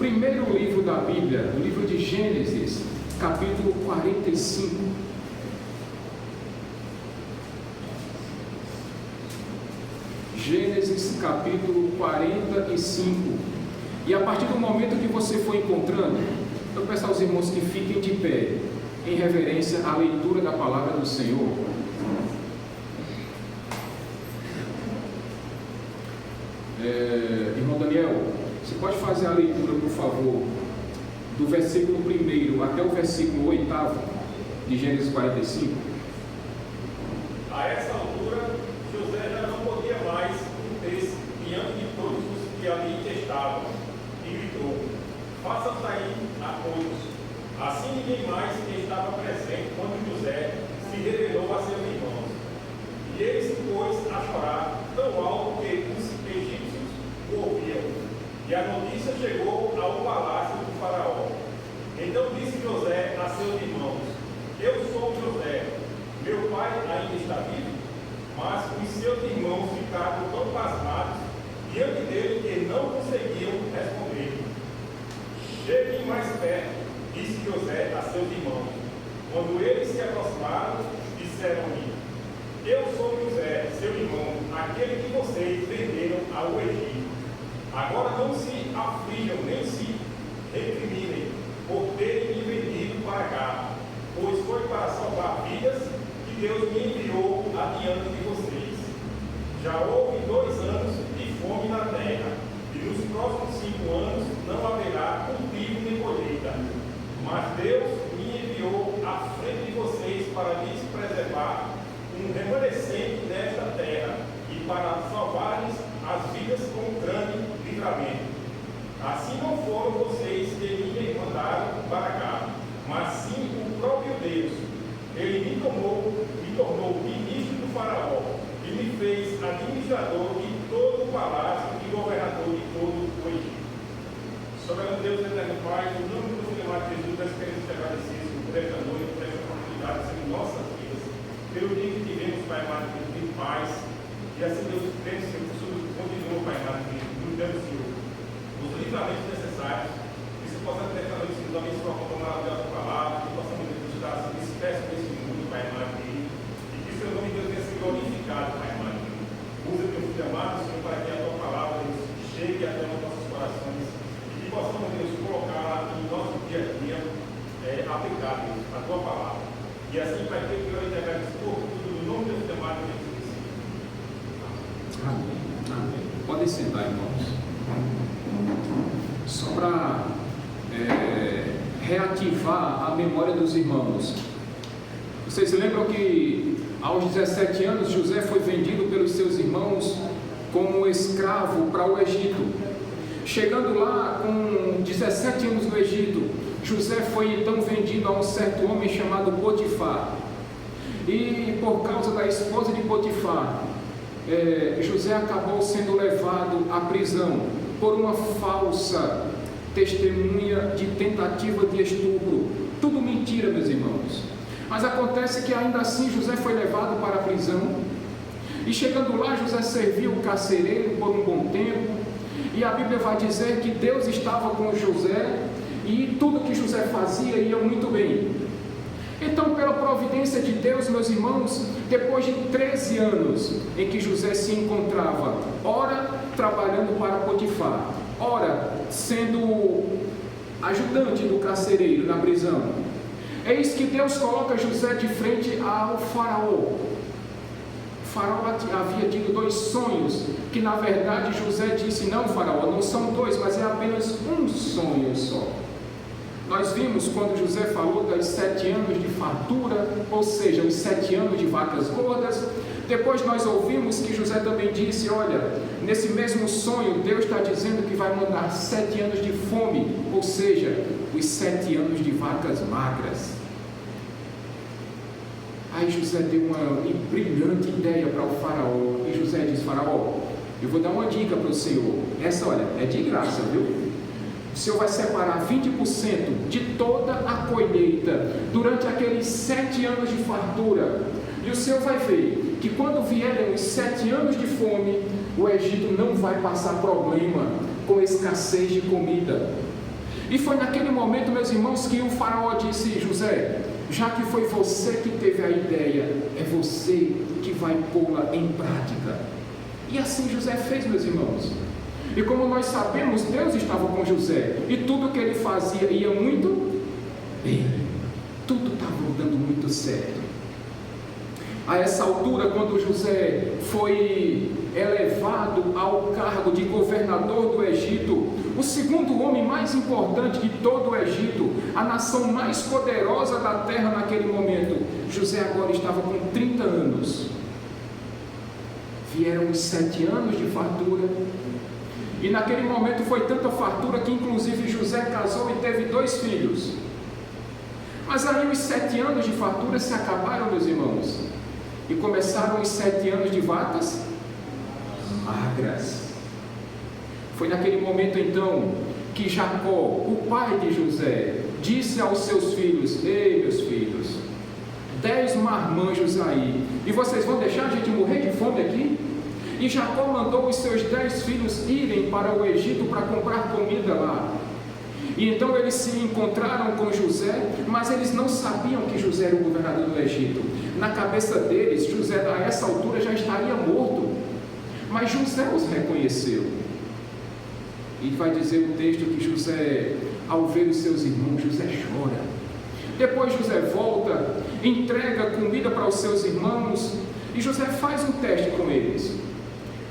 primeiro livro da Bíblia, o livro de Gênesis, capítulo 45. Gênesis, capítulo 45. E a partir do momento que você for encontrando, eu peço aos irmãos que fiquem de pé, em reverência à leitura da palavra do Senhor. Irmão Daniel, você pode fazer a leitura, por favor, do versículo 1 até o versículo 8 de Gênesis 45? A essa altura, José já não podia mais conter-se diante de todos os que ali estavam, e gritou: façam sair a todos. Assim ninguém mais estava presente quando José se revelou a seus irmãos. E ele se pôs a chorar tão alto que os egípcios o ouviam. E a notícia chegou ao palácio do faraó. Então disse José a seus irmãos: eu sou José, meu pai ainda está vivo? Mas os seus irmãos ficaram tão pasmados diante dele que não conseguiam responder. Cheguem mais perto, disse José a seus irmãos. Quando eles se aproximaram, disseram-lhe: eu sou José, seu irmão, aquele que vocês venderam ao Egito. Agora não se aflijam nem se recriminem por terem me vendido para cá, pois foi para salvar vidas que Deus me enviou adiante de vocês. Já houve 2 anos de fome na terra, e nos próximos 5 anos não haverá cultivo nem colheita. Mas Deus me enviou à frente de vocês para lhes preservar um remanescente nesta terra e para salvar-lhes as vidas com grande livramento. Assim não foram vocês que me mandaram para cá, mas sim o próprio Deus. Ele me tornou ministro do faraó e me fez administrador de todo o palácio e governador de todo o Egito. Soberano Deus, eterno Pai, no nome do Filho amado Jesus, nós queremos te agradecer por esta noite, por esta oportunidade de ser em nossas vidas, pelo dia que tivemos, Pai amado, de paz, e assim Deus, cremos que o Senhor continua, Pai amado, nos dando, Senhor, os livramentos necessários, que se possa ter esta noite, Senhor, também sua conta maravilhosa palavra, que possamos estar dispersos nesse mundo, Pai amado, e que o Senhor nome de Deus tenha sido glorificado, Pai amado. Usa teu Filho amado, Senhor, para que a tua palavra chegue até os nossos corações e que possamos, Deus, colocá-la em nosso dia a dia, aplicar, Deus, a tua palavra. E assim, Pai, que eu te agradeço por tudo, no nome do teu amado Jesus. Amém. Amém. Podem sentar, irmãos. Só para reativar a memória dos irmãos. Vocês lembram que aos 17 anos José foi vendido pelos seus irmãos como escravo para o Egito. Chegando lá com 17 anos no Egito, José foi então vendido a um certo homem chamado Potifar. E por causa da esposa de Potifar, José acabou sendo levado à prisão por uma falsa testemunha de tentativa de estupro. Tudo mentira, meus irmãos. Mas acontece que ainda assim José foi levado para a prisão. E chegando lá, José serviu o carcereiro por um bom tempo. E a Bíblia vai dizer que Deus estava com José e tudo que José fazia ia muito bem. Então, pela providência de Deus, meus irmãos, depois de 13 anos em que José se encontrava, ora trabalhando para Potifar, ora sendo ajudante do carcereiro na prisão, eis que Deus coloca José de frente ao faraó. O faraó havia tido 2 sonhos, que na verdade José disse: não, faraó, não são 2, mas é apenas um sonho só. Nós vimos quando José falou dos 7 anos de fartura, ou seja, os 7 anos de vacas gordas. Depois nós ouvimos que José também disse: olha, nesse mesmo sonho Deus está dizendo que vai mandar 7 anos de fome, ou seja, os 7 anos de vacas magras. Aí José deu uma brilhante ideia para o faraó, e José disse: faraó, eu vou dar uma dica para o senhor, essa, olha, é de graça, viu? O senhor vai separar 20% de toda a colheita durante aqueles 7 anos de fartura, e o senhor vai ver que quando vierem os 7 anos de fome, o Egito não vai passar problema com escassez de comida. E foi naquele momento, meus irmãos, que o faraó disse: José, já que foi você que teve a ideia, é você que vai pô-la em prática. E assim José fez, meus irmãos. E como nós sabemos, Deus estava com José, e tudo que ele fazia ia muito bem, tudo estava dando muito certo. A essa altura, quando José foi elevado ao cargo de governador do Egito, o segundo homem mais importante de todo o Egito, a nação mais poderosa da terra naquele momento, José agora estava com 30 anos. Vieram os 7 anos de fartura, e naquele momento foi tanta fartura que inclusive José casou e teve 2 filhos. Mas aí os 7 anos de fartura se acabaram, meus irmãos, e começaram os 7 anos de vacas magras. Foi naquele momento então que Jacó, o pai de José, disse aos seus filhos: ei, meus filhos, 10 marmanjos aí, e vocês vão deixar a gente morrer de fome aqui? E Jacó mandou os seus 10 filhos irem para o Egito para comprar comida lá. E então eles se encontraram com José, mas eles não sabiam que José era o governador do Egito. Na cabeça deles, José a essa altura já estaria morto, mas José os reconheceu. E vai dizer o texto que José, ao ver os seus irmãos, José chora. Depois José volta, entrega comida para os seus irmãos, e José faz um teste com eles.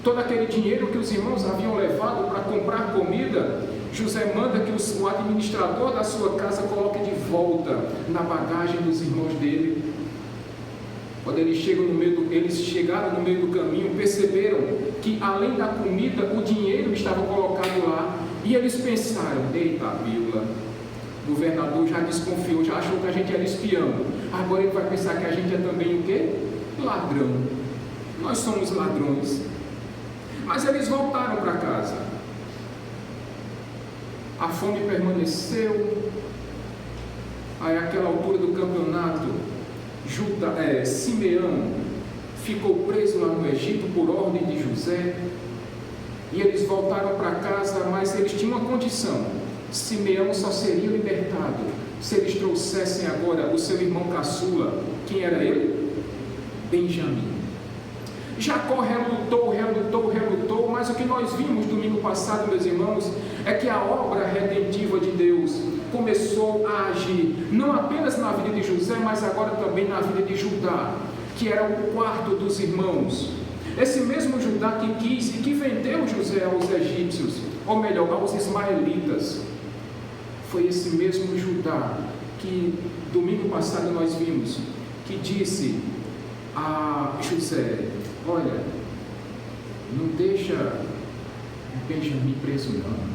Todo aquele dinheiro que os irmãos haviam levado para comprar comida, José manda que o administrador da sua casa coloque de volta na bagagem dos irmãos dele. Quando eles chegaram no meio do caminho, perceberam que além da comida, o dinheiro estava colocado lá, e eles pensaram: eita, Bíblia, o governador já desconfiou, já achou que a gente era espião, agora ele vai pensar que a gente é também o quê? Ladrão. Nós somos ladrões. Mas eles voltaram para casa. A fome permaneceu. Aí, àquela altura do campeonato, Simeão ficou preso lá no Egito por ordem de José. E eles voltaram para casa, mas eles tinham uma condição: Simeão só seria libertado se eles trouxessem agora o seu irmão caçula. Quem era ele? Benjamim. Jacó relutou, mas o que nós vimos domingo passado, meus irmãos, é que a obra redentiva de Deus começou a agir, não apenas na vida de José, mas agora também na vida de Judá, que era o quarto dos irmãos. Esse mesmo Judá que quis e que vendeu José aos egípcios, ou melhor, aos ismaelitas, foi esse mesmo Judá que domingo passado nós vimos, que disse a José: olha, não deixa Benjamim preso não.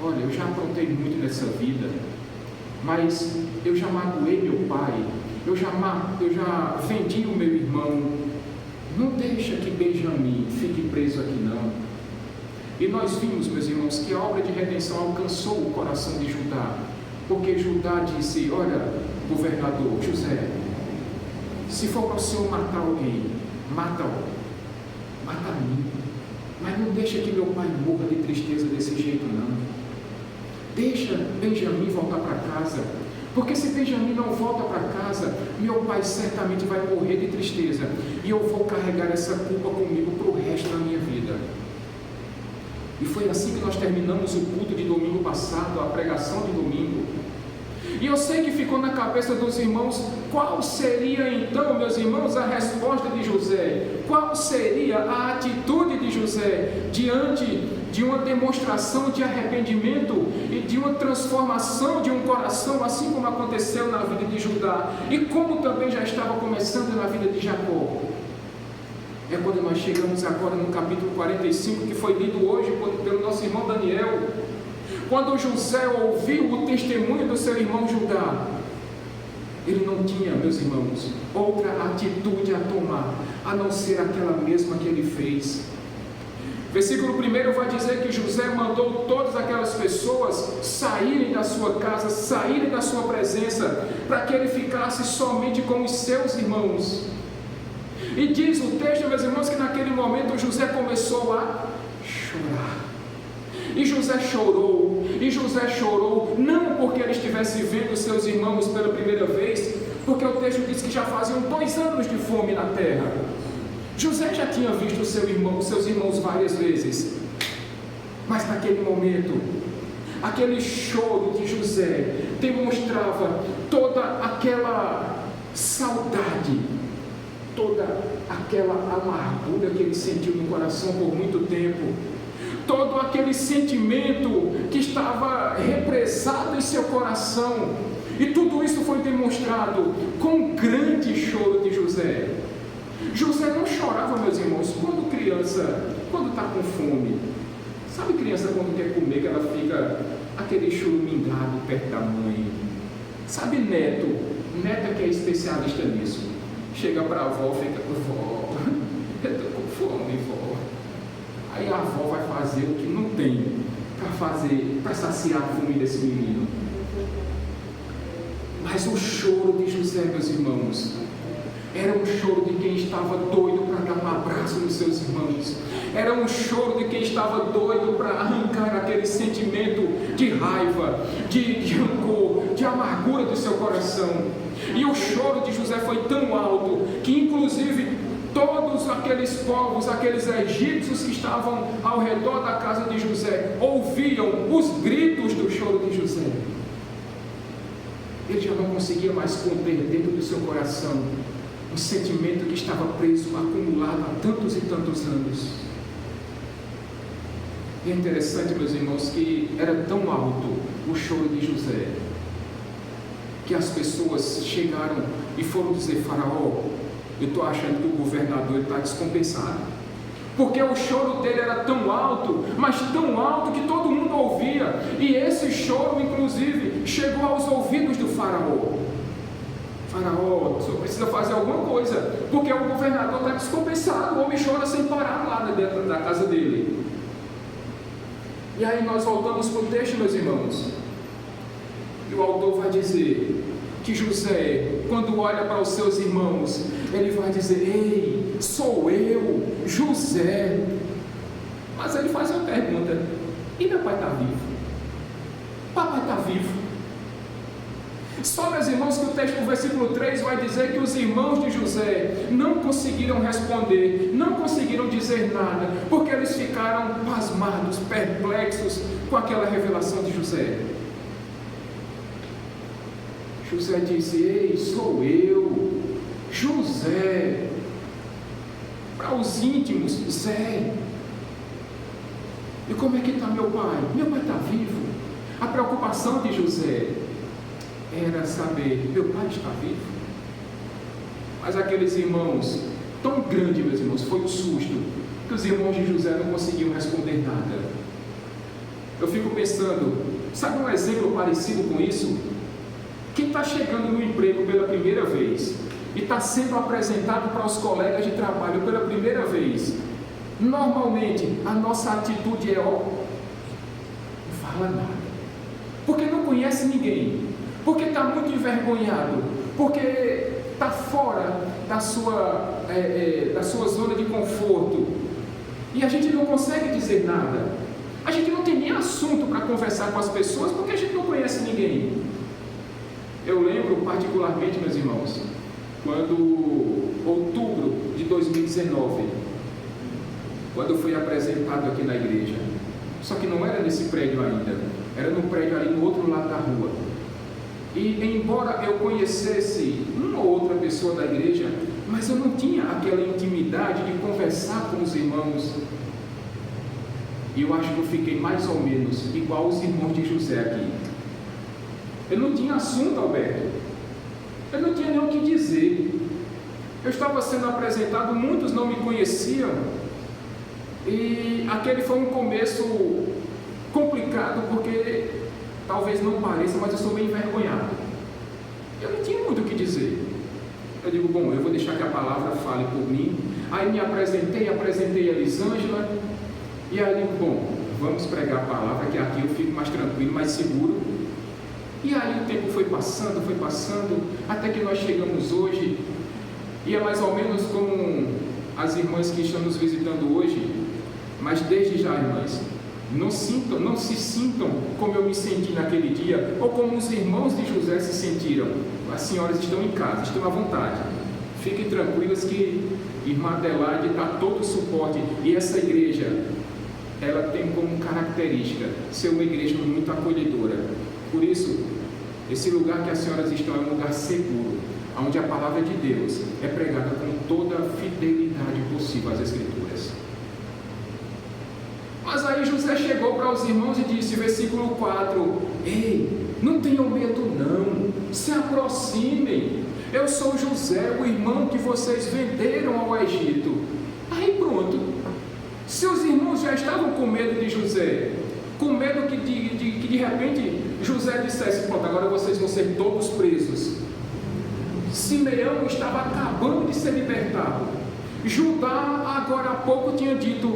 Olha, eu já aprontei muito nessa vida, mas eu já magoei meu pai, eu já vendi o meu irmão. Não deixa que Benjamim fique preso aqui não. E nós vimos, meus irmãos, que a obra de redenção alcançou o coração de Judá, porque Judá disse: olha, governador José, se for para o senhor matar alguém, mata a mim, mas não deixa que meu pai morra de tristeza desse jeito não. Deixa Benjamim voltar para casa, porque se Benjamim não volta para casa, meu pai certamente vai morrer de tristeza, e eu vou carregar essa culpa comigo para o resto da minha vida. E foi assim que nós terminamos o culto de domingo passado, a pregação de domingo. E eu sei que ficou na cabeça dos irmãos: qual seria então, meus irmãos, a resposta de José? Qual seria a atitude de José diante de uma demonstração de arrependimento e de uma transformação de um coração, assim como aconteceu na vida de Judá e como também já estava começando na vida de Jacó? É quando nós chegamos agora no capítulo 45, que foi lido hoje pelo nosso irmão Daniel. Quando José ouviu o testemunho do seu irmão Judá, ele não tinha, meus irmãos, outra atitude a tomar, a não ser aquela mesma que ele fez. Versículo 1 vai dizer que José mandou todas aquelas pessoas saírem da sua casa, saírem da sua presença, para que ele ficasse somente com os seus irmãos. E diz o texto, meus irmãos, que naquele momento José começou a chorar. E José chorou, estivesse vendo seus irmãos pela primeira vez, porque o texto diz que já faziam 2 anos de fome na terra. José já tinha visto seus irmãos várias vezes, mas naquele momento, aquele choro de José demonstrava toda aquela saudade, toda aquela amargura que ele sentiu no coração por muito tempo, todo aquele sentimento que estava represado em seu coração, e tudo isso foi demonstrado com um grande choro de José. José não chorava, meus irmãos, quando criança, quando está com fome. Sabe criança quando quer comer, que ela fica aquele churumingado perto da mãe? Sabe neto que é especialista nisso, chega para a avó e fica: vó, eu estou com fome, vó. Aí a avó vai fazer o que não tem para saciar a fome desse menino. Mas o choro de José, meus irmãos, era um choro de quem estava doido para dar um abraço nos seus irmãos. Era um choro de quem estava doido para arrancar aquele sentimento de raiva, de rancor, de amargura do seu coração. E o choro de José foi tão alto que, inclusive, todos aqueles povos, aqueles egípcios que estavam ao redor da casa de José, ouviam os gritos do choro de José. Ele já não conseguia mais conter dentro do seu coração um sentimento que estava preso, acumulado há tantos e tantos anos. E é interessante, meus irmãos, que era tão alto o choro de José, que as pessoas chegaram e foram dizer: Faraó, eu estou achando que o governador está descompensado, porque o choro dele era tão alto, mas tão alto que todo mundo ouvia, e esse choro, inclusive, chegou aos ouvidos do Faraó. Faraó, o senhor precisa fazer alguma coisa, porque o governador está descompensado, o homem chora sem parar lá dentro da casa dele. E aí nós voltamos para o texto, meus irmãos, e o autor vai dizer que José, quando olha para os seus irmãos, ele vai dizer: ei, sou eu, José. Mas ele faz uma pergunta: e meu pai está vivo? Papai está vivo? Só, meus irmãos, que o texto do versículo 3 vai dizer que os irmãos de José não conseguiram responder, não conseguiram dizer nada, porque eles ficaram pasmados, perplexos com aquela revelação de José. José disse: ei, sou eu, José. Para os íntimos, Zé. E como é que está meu pai? Meu pai está vivo. A preocupação de José era saber: meu pai está vivo? Mas aqueles irmãos, tão grande, meus irmãos, foi o susto, que os irmãos de José não conseguiam responder nada. Eu fico pensando, sabe um exemplo parecido com isso? Quem está chegando no emprego pela primeira vez e está sendo apresentado para os colegas de trabalho pela primeira vez, normalmente a nossa atitude é: ó, não fala nada, porque não conhece ninguém, porque está muito envergonhado, porque está fora da sua zona de conforto, e a gente não consegue dizer nada, a gente não tem nem assunto para conversar com as pessoas, porque a gente não conhece ninguém. Eu lembro particularmente, meus irmãos, quando, outubro de 2019, quando eu fui apresentado aqui na igreja, só que não era nesse prédio ainda, era no prédio ali no outro lado da rua. E embora eu conhecesse uma ou outra pessoa da igreja, mas eu não tinha aquela intimidade de conversar com os irmãos. E eu acho que eu fiquei mais ou menos igual os irmãos de José aqui. Eu não tinha assunto, Alberto. Eu não tinha nem o que dizer. Eu estava sendo apresentado, muitos não me conheciam. E aquele foi um começo complicado, porque talvez não pareça, mas eu sou meio envergonhado. Eu não tinha muito o que dizer. Eu digo: bom, eu vou deixar que a palavra fale por mim. Aí me apresentei a Elisângela. E aí digo: bom, vamos pregar a palavra, que aqui eu fico mais tranquilo, mais seguro. E aí o tempo foi passando, até que nós chegamos hoje. E é mais ou menos como as irmãs que estão nos visitando hoje. Mas desde já, irmãs, Não se sintam como eu me senti naquele dia, ou como os irmãos de José se sentiram. As senhoras estão em casa, estão à vontade. Fiquem tranquilas que irmã Adelaide dá todo o suporte. E essa igreja, ela tem como característica ser uma igreja muito acolhedora. Por isso, esse lugar que as senhoras estão é um lugar seguro, onde a palavra de Deus é pregada com toda a fidelidade possível às Escrituras. Mas aí José chegou para os irmãos e disse, versículo 4, ei, não tenham medo não, se aproximem, eu sou José, o irmão que vocês venderam ao Egito. Aí pronto, se os irmãos já estavam com medo de José, com medo que de repente José dissesse, pronto, agora vocês vão ser todos presos. Simeão estava acabando de ser libertado. Judá agora há pouco tinha dito,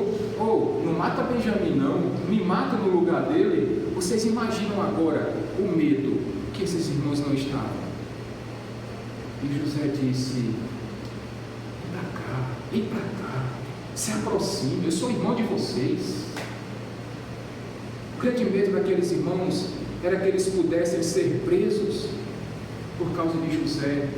não mata Benjamim não, me mata no lugar dele. Vocês imaginam agora o medo que esses irmãos não estavam. E José disse, vem para cá, se aproxime, eu sou irmão de vocês. O grande medo daqueles irmãos era que eles pudessem ser presos por causa de José.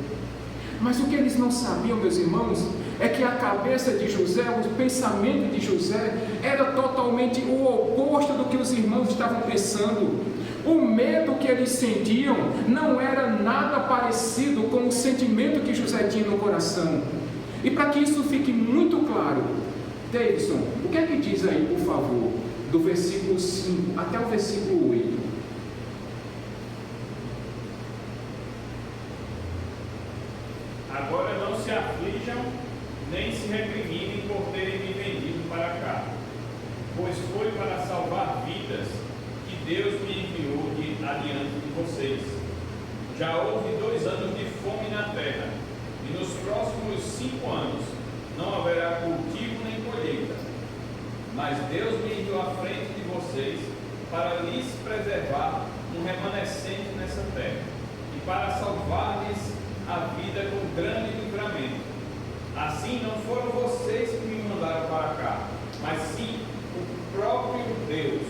Mas o que eles não sabiam, meus irmãos, é que a cabeça de José, o pensamento de José era totalmente o oposto do que os irmãos estavam pensando. O medo que eles sentiam não era nada parecido com o sentimento que José tinha no coração. E para que isso fique muito claro, Davidson, o que é que diz aí, por favor, do versículo 5 até o versículo 8? Agora não se aflijam, nem se recriminem por terem me vendido para cá, pois foi para salvar vidas que Deus me enviou adiante de vocês. Já houve 2 anos de fome na terra, e nos próximos 5 anos não haverá cultivo nem colheita. Mas Deus me enviou à frente de vocês para lhes preservar um remanescente nessa terra, e para salvar-lhes a vida com grande livramento. Assim não foram vocês que me mandaram para cá, mas sim o próprio Deus.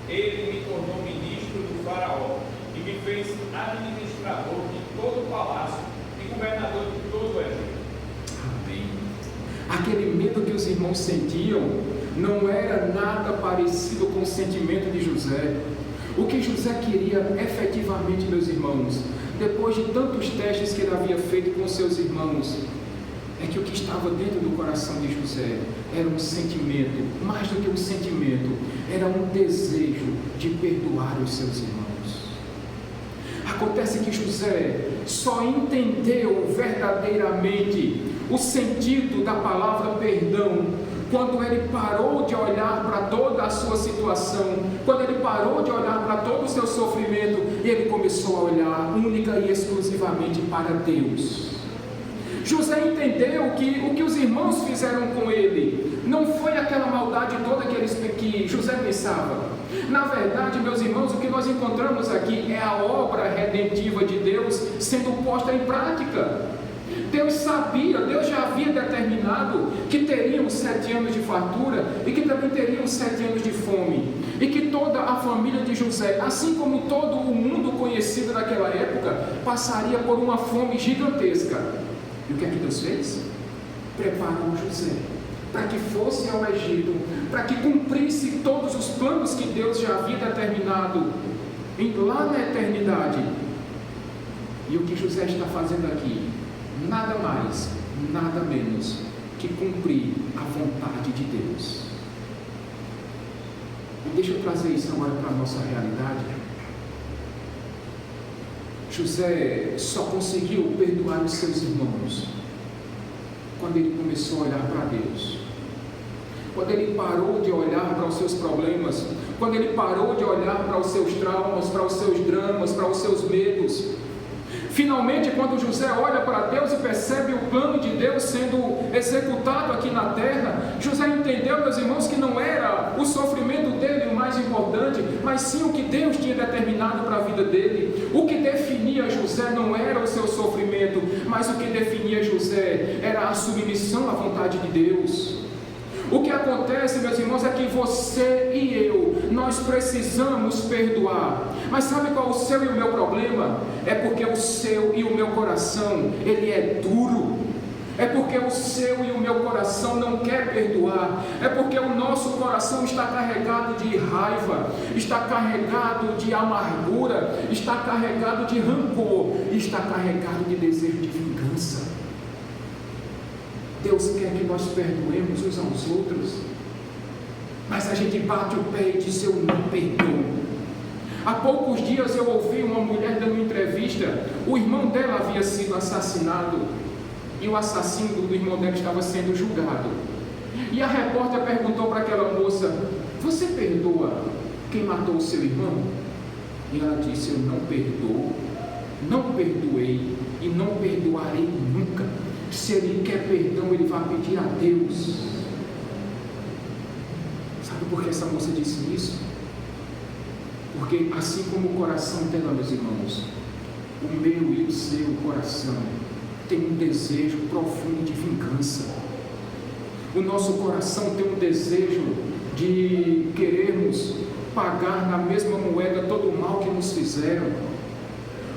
Ele me tornou ministro do faraó e me fez administrador de todo o palácio e governador de todo o Egito. Amém. Aquele medo que os irmãos sentiam não era nada parecido com o sentimento de José. O que José queria efetivamente, meus irmãos, depois de tantos testes que ele havia feito com seus irmãos, é que o que estava dentro do coração de José era um sentimento, mais do que um sentimento, era um desejo de perdoar os seus irmãos. Acontece que José só entendeu verdadeiramente o sentido da palavra perdão quando ele parou de olhar para toda a sua situação, quando ele parou de olhar para todo o seu sofrimento, e ele começou a olhar única e exclusivamente para Deus. José entendeu que o que os irmãos fizeram com ele não foi aquela maldade toda que José pensava. Na verdade, meus irmãos, o que nós encontramos aqui é a obra redentiva de Deus sendo posta em prática. Deus sabia, Deus já havia determinado que teríamos 7 anos de fartura e que também teríamos 7 anos de fome, e que toda a família de José, assim como todo o mundo conhecido naquela época, passaria por uma fome gigantesca. E o que é que Deus fez? Preparou José para que fosse ao Egito, para que cumprisse todos os planos que Deus já havia determinado lá na eternidade. E o que José está fazendo aqui? Nada mais, nada menos que cumprir a vontade de Deus. E deixa eu trazer isso agora para a nossa realidade. José só conseguiu perdoar os seus irmãos quando ele começou a olhar para Deus, quando ele parou de olhar para os seus problemas, quando ele parou de olhar para os seus traumas, para os seus dramas, para os seus medos. Finalmente, quando José olha para Deus e percebe o plano de Deus sendo executado aqui na terra, José entendeu, meus irmãos, que não era o sofrimento dele o mais importante, mas sim o que Deus tinha determinado para a vida dele. O que definia José não era o seu sofrimento, mas o que definia José era a submissão à vontade de Deus. O que acontece, meus irmãos, é que você e eu nós precisamos perdoar. Mas sabe qual é o seu e o meu problema? É porque o seu e o meu coração, ele é duro. É porque o seu e o meu coração não quer perdoar. É porque o nosso coração está carregado de raiva, está carregado de amargura, está carregado de rancor, está carregado de desejo de vingança. Deus quer que nós perdoemos uns aos outros, mas a gente bate o pé e diz: eu não perdoo. Há poucos dias eu ouvi uma mulher dando uma entrevista. O irmão dela havia sido assassinado e o assassino do irmão dela estava sendo julgado. E a repórter perguntou para aquela moça: você perdoa quem matou o seu irmão? E ela disse: eu não perdoo, não perdoei e não perdoarei nunca. Se ele quer perdão, ele vai pedir a Deus. Sabe por que essa moça disse isso? Porque assim como o coração dela, meus irmãos, o meu e o seu coração tem um desejo profundo de vingança. O nosso coração tem um desejo de querermos pagar na mesma moeda todo o mal que nos fizeram,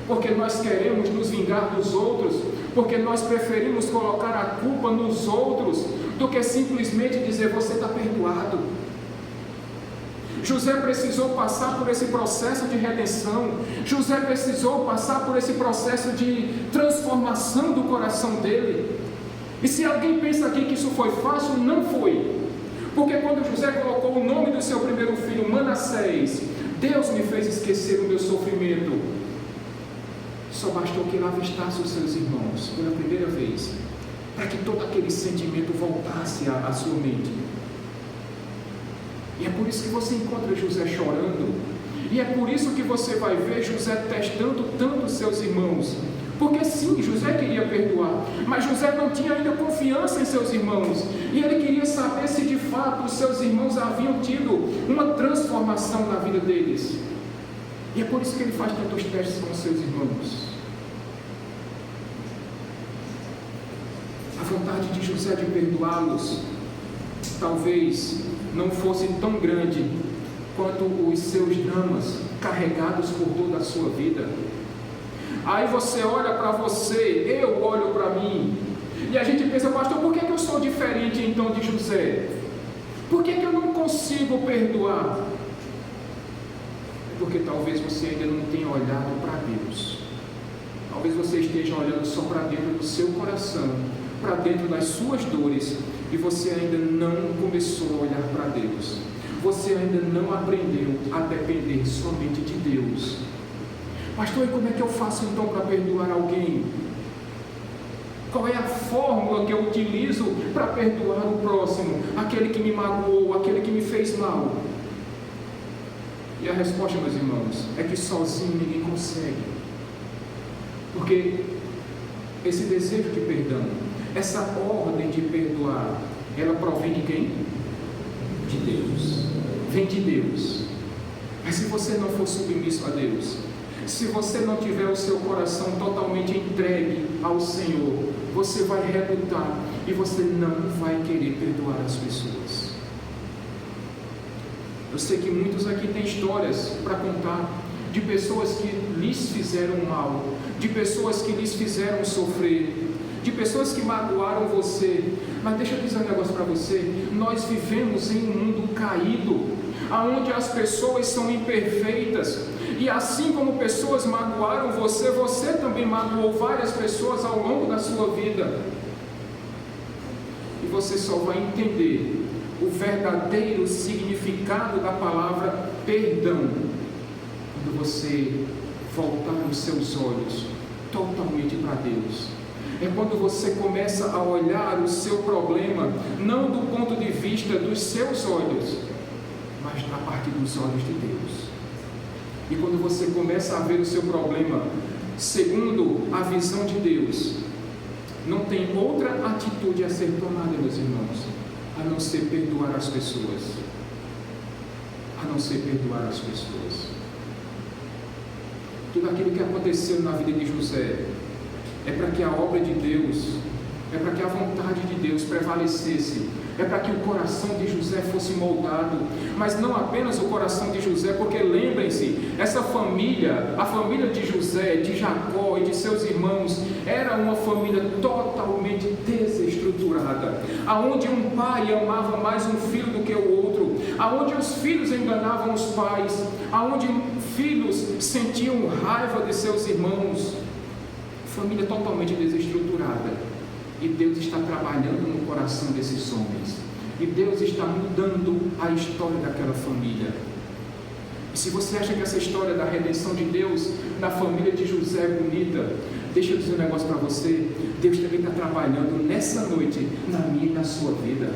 porque nós queremos nos vingar dos outros, porque nós preferimos colocar a culpa nos outros do que simplesmente dizer: você está perdoado. José precisou passar por esse processo de redenção. José precisou passar por esse processo de transformação do coração dele. E se alguém pensa aqui que isso foi fácil, não foi. Porque quando José colocou o nome do seu primeiro filho, Manassés, Deus me fez esquecer o meu sofrimento. Só bastou que ele avistasse os seus irmãos pela primeira vez, para que todo aquele sentimento voltasse à sua mente. E é por isso que você encontra José chorando. E é por isso que você vai ver José testando tanto os seus irmãos. Porque sim, José queria perdoar, mas José não tinha ainda confiança em seus irmãos. E ele queria saber se de fato os seus irmãos haviam tido uma transformação na vida deles. E é por isso que ele faz tantos testes com seus irmãos. A vontade de José de perdoá-los talvez não fosse tão grande quanto os seus dramas carregados por toda a sua vida. Aí você olha para você, eu olho para mim, e a gente pensa: pastor, por que eu sou diferente então de José? Por que eu não consigo perdoar? É porque talvez você ainda não tenha olhado para Deus. Talvez você esteja olhando só para dentro do seu coração, para dentro das suas dores, e você ainda não começou a olhar para Deus. Você ainda não aprendeu a depender somente de Deus. Pastor, e como é que eu faço então para perdoar alguém? Qual é a fórmula que eu utilizo para perdoar o próximo, aquele que me magoou, aquele que me fez mal? E a resposta, meus irmãos, é que sozinho ninguém consegue. Porque esse desejo de perdão, essa ordem de perdoar, ela provém de quem? De Deus. Vem de Deus. Mas se você não for submisso a Deus, se você não tiver o seu coração totalmente entregue ao Senhor, você vai relutar e você não vai querer perdoar as pessoas. Eu sei que muitos aqui têm histórias para contar de pessoas que lhes fizeram mal, de pessoas que lhes fizeram sofrer, de pessoas que magoaram você. Mas deixa eu dizer um negócio para você: nós vivemos em um mundo caído, onde as pessoas são imperfeitas, e assim como pessoas magoaram você, você também magoou várias pessoas ao longo da sua vida. E você só vai entender o verdadeiro significado da palavra perdão quando você voltar os seus olhos totalmente para Deus. É quando você começa a olhar o seu problema não do ponto de vista dos seus olhos, mas a partir dos olhos de Deus. E quando você começa a ver o seu problema segundo a visão de Deus, não tem outra atitude a ser tomada, meus irmãos, a não ser perdoar as pessoas. A não ser perdoar as pessoas. Tudo aquilo que aconteceu na vida de José é para que a obra de Deus, é para que a vontade de Deus prevalecesse, é para que o coração de José fosse moldado, mas não apenas o coração de José, porque lembrem-se, essa família, a família de José, de Jacó e de seus irmãos, era uma família totalmente desestruturada, aonde um pai amava mais um filho do que o outro, aonde os filhos enganavam os pais, aonde filhos sentiam raiva de seus irmãos, família totalmente desestruturada. E Deus está trabalhando no coração desses homens. E Deus está mudando a história daquela família. E se você acha que essa história da redenção de Deus na família de José é bonita, deixa eu dizer um negócio para você. Deus também está trabalhando nessa noite na minha e na sua vida.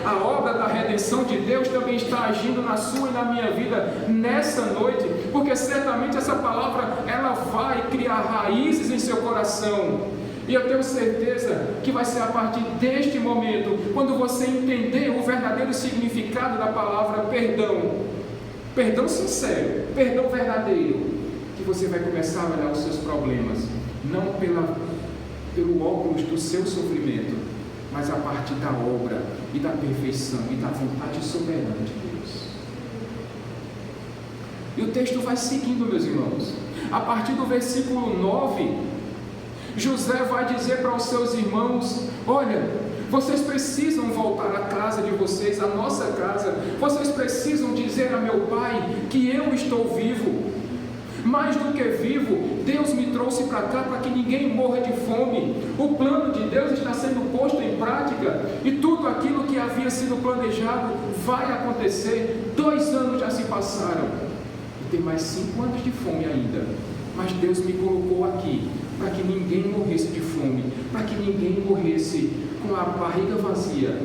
A obra da redenção de Deus também está agindo na sua e na minha vida nessa noite, porque certamente essa palavra ela vai criar raízes em seu coração. E eu tenho certeza que vai ser a partir deste momento, quando você entender o verdadeiro significado da palavra perdão, perdão sincero, perdão verdadeiro, que você vai começar a olhar os seus problemas, não pelo óculos do seu sofrimento, mas a partir da obra e da perfeição e da vontade soberana de Deus. E o texto vai seguindo, meus irmãos. A partir do versículo 9, José vai dizer para os seus irmãos: olha, vocês precisam voltar à casa de vocês, à nossa casa. Vocês precisam dizer a meu pai que eu estou vivo. Mais do que vivo, Deus me trouxe para cá para que ninguém morra de fome. O plano de Deus está sendo posto em prática e tudo aquilo que havia sido planejado vai acontecer. 2 anos já se passaram e tem mais 5 anos de fome ainda. Mas Deus me colocou aqui para que ninguém morresse de fome, para que ninguém morresse com a barriga vazia.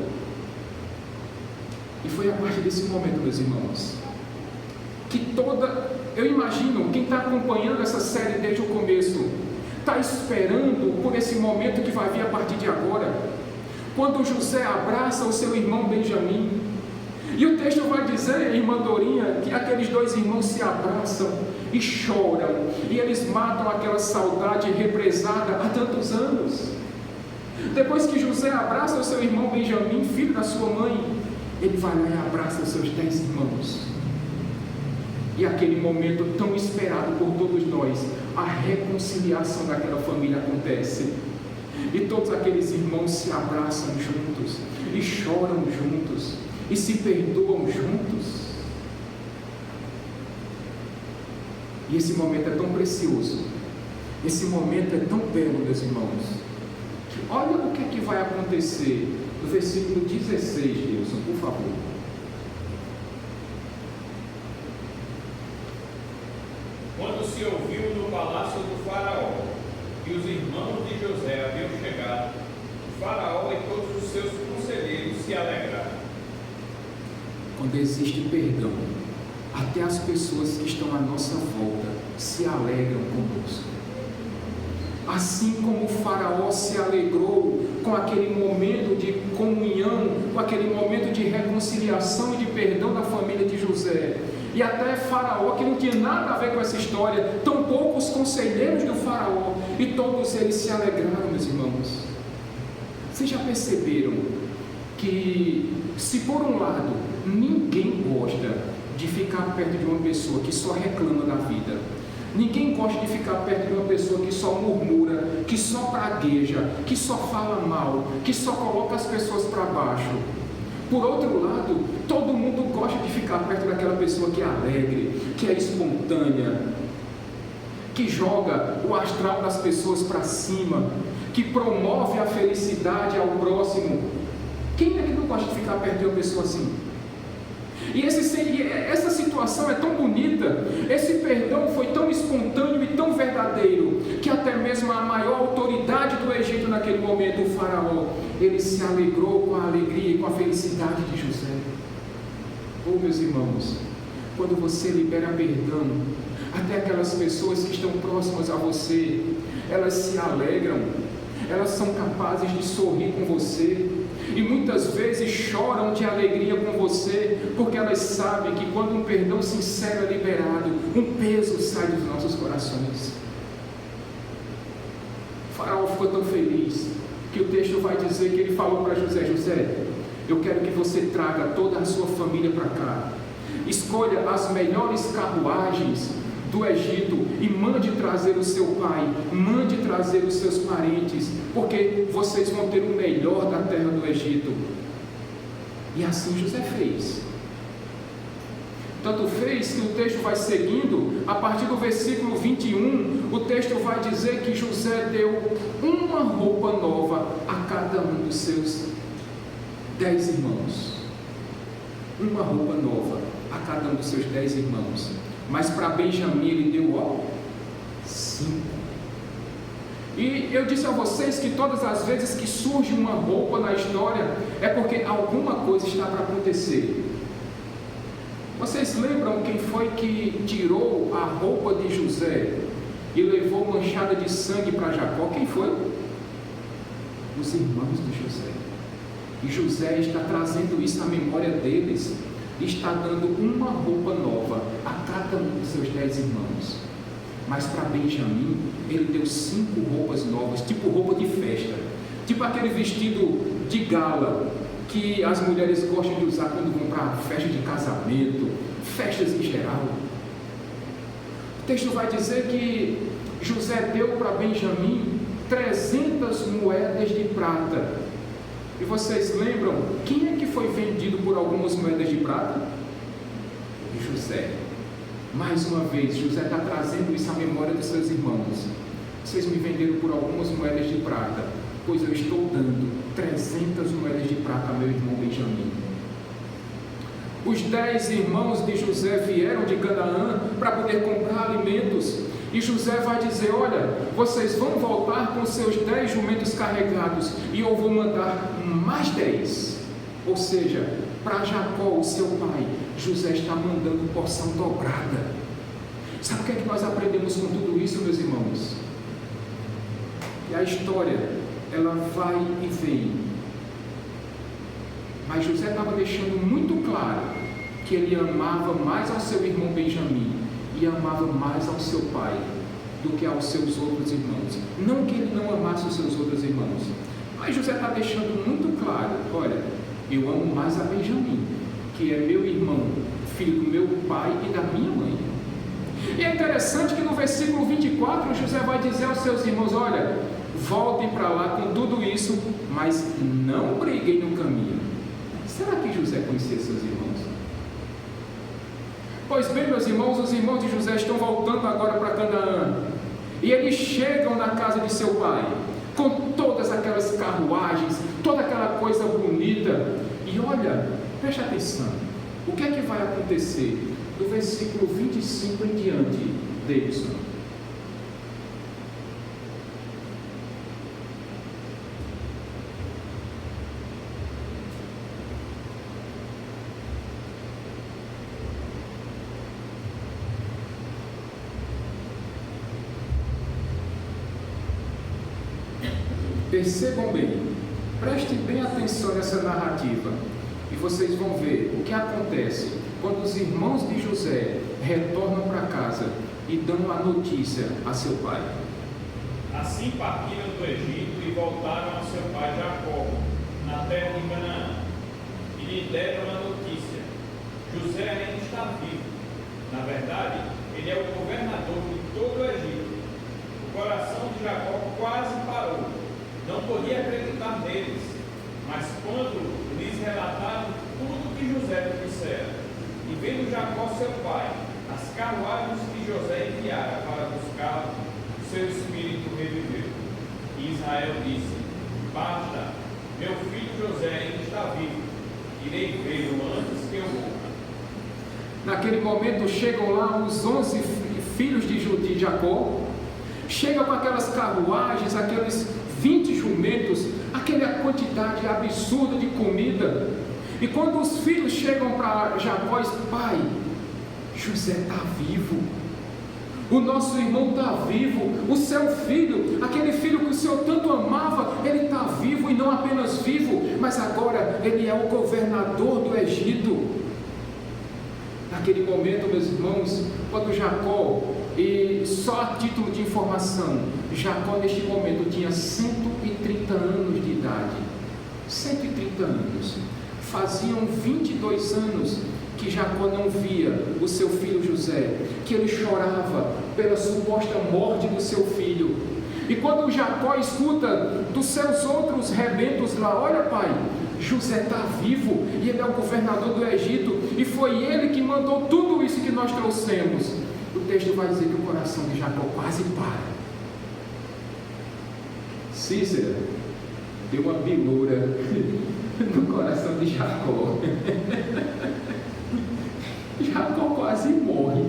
E foi a partir desse momento, meus irmãos, que eu imagino, quem está acompanhando essa série desde o começo, está esperando por esse momento que vai vir a partir de agora, quando José abraça o seu irmão Benjamim. E o texto vai dizer, irmã Dorinha, que aqueles 2 irmãos se abraçam e choram, e eles matam aquela saudade represada há tantos anos. Depois que José abraça o seu irmão Benjamim, filho da sua mãe, ele vai lá e abraça os seus 10 irmãos. E aquele momento tão esperado por todos nós, a reconciliação daquela família acontece. E todos aqueles irmãos se abraçam juntos, e choram juntos, e se perdoam juntos. E esse momento é tão precioso, esse momento é tão belo, meus irmãos, que olha o que vai acontecer no versículo 16, Wilson, por favor. Quando se ouviu no palácio do faraó que os irmãos de José haviam chegado, o faraó e todos os seus conselheiros se alegraram. Quando existe perdão, até as pessoas que estão à nossa volta se alegram conosco. Assim como o faraó se alegrou com aquele momento de comunhão, com aquele momento de reconciliação e de perdão da família de José, e até faraó, que não tinha nada a ver com essa história, tampouco os conselheiros do faraó, e todos eles se alegraram, meus irmãos. Vocês já perceberam que, se por um lado ninguém gosta de ficar perto de uma pessoa que só reclama da vida, ninguém gosta de ficar perto de uma pessoa que só murmura, que só pragueja, que só fala mal, que só coloca as pessoas para baixo. Por outro lado, todo mundo gosta de ficar perto daquela pessoa que é alegre, que é espontânea, que joga o astral das pessoas para cima, que promove a felicidade ao próximo. Quem é que não gosta de ficar perto de uma pessoa assim? E essa situação é tão bonita, esse perdão foi tão espontâneo e tão verdadeiro, que até mesmo a maior autoridade do Egito naquele momento, o faraó, ele se alegrou com a alegria e com a felicidade de José. Oh, meus irmãos, quando você libera perdão, até aquelas pessoas que estão próximas a você, elas se alegram, elas são capazes de sorrir com você, e muitas vezes choram de alegria com você, porque elas sabem que quando um perdão sincero é liberado, um peso sai dos nossos corações. O faraó ficou tão feliz, que o texto vai dizer que ele falou para José: José, eu quero que você traga toda a sua família para cá. Escolha as melhores carruagens do Egito e mande trazer o seu pai, mande trazer os seus parentes, porque vocês vão ter o melhor da terra do Egito. E assim José fez. Tanto fez que o texto vai seguindo, a partir do versículo 21, o texto vai dizer que José deu uma roupa nova a cada um dos seus 10 irmãos. Uma roupa nova a cada um dos seus 10 irmãos. Mas para Benjamim ele deu 5. E eu disse a vocês que todas as vezes que surge uma roupa na história, é porque alguma coisa está para acontecer. Vocês lembram quem foi que tirou a roupa de José e levou manchada de sangue para Jacó? Quem foi? Os irmãos de José. E José está trazendo isso à memória deles, está dando uma roupa nova a cada um dos seus 10 irmãos. Mas para Benjamim, ele deu 5 roupas novas, tipo roupa de festa, tipo aquele vestido de gala que as mulheres gostam de usar quando vão para festa de casamento, festas em geral. O texto vai dizer que José deu para Benjamim 300 moedas de prata. E vocês lembram quem é que foi vendido por algumas moedas de prata? José. Mais uma vez, José está trazendo isso à memória dos seus irmãos. Vocês me venderam por algumas moedas de prata, pois eu estou dando 300 moedas de prata a meu irmão Benjamim. Os 10 irmãos de José vieram de Canaã para poder comprar alimentos. E José vai dizer: olha, vocês vão voltar com seus 10 jumentos carregados, e eu vou mandar mais 10. Ou seja, para Jacó, o seu pai, José está mandando porção dobrada. Sabe o que é que nós aprendemos com tudo isso, meus irmãos? Que a história, ela vai e vem. Mas José estava deixando muito claro que ele amava mais ao seu irmão Benjamim e amava mais ao seu pai do que aos seus outros irmãos. Não que ele não amasse os seus outros irmãos, mas José está deixando muito claro: olha, eu amo mais a Benjamim, que é meu irmão, filho do meu pai e da minha mãe. E é interessante que no versículo 24 José vai dizer aos seus irmãos: olha, voltem para lá com tudo isso, mas não briguem no caminho. Será que José conhecia seus irmãos? Pois bem, meus irmãos, os irmãos de José estão voltando agora para Canaã, e eles chegam na casa de seu pai, com todas aquelas carruagens, toda aquela coisa bonita. E olha, preste atenção, o que é que vai acontecer do versículo 25 em diante, Davidson? Percebam bem, prestem bem atenção nessa narrativa, e vocês vão ver o que acontece quando os irmãos de José retornam para casa e dão a notícia a seu pai. Assim partiram do Egito e voltaram ao seu pai Jacó, na terra de Canaã, e lhe deram a notícia: José ainda está vivo. Na verdade, ele é o governador de todo o Egito. O coração de Jacó quase parou. Não podia acreditar neles, mas quando lhes relataram tudo que José lhe dissera, e vendo Jacó seu pai, as carruagens que José enviara para buscá-lo, seu espírito reviveu. E Israel disse: basta, meu filho José ainda está vivo, irei vê-lo antes que eu morra. Naquele momento chegam lá os 11 filhos de Jacó, chegam com aquelas carruagens, aqueles 20 jumentos, aquela quantidade absurda de comida. E quando os filhos chegam para Jacó, diz: pai, José está vivo, o nosso irmão está vivo, o seu filho, aquele filho que o Senhor tanto amava, ele está vivo, e não apenas vivo, mas agora ele é o governador do Egito. Naquele momento, meus irmãos, quando Jacó, e só a título de informação, Jacó neste momento tinha 130 anos de idade. 130 anos. faziam 22 anos que Jacó não via o seu filho José, que ele chorava pela suposta morte do seu filho. E quando Jacó escuta dos seus outros rebentos lá: olha pai, José está vivo e ele é o governador do Egito, e foi ele que mandou tudo isso que nós trouxemos. O texto vai dizer que o coração de Jacó quase para. Cícera deu uma bilura no coração de Jacó. Jacó quase morre.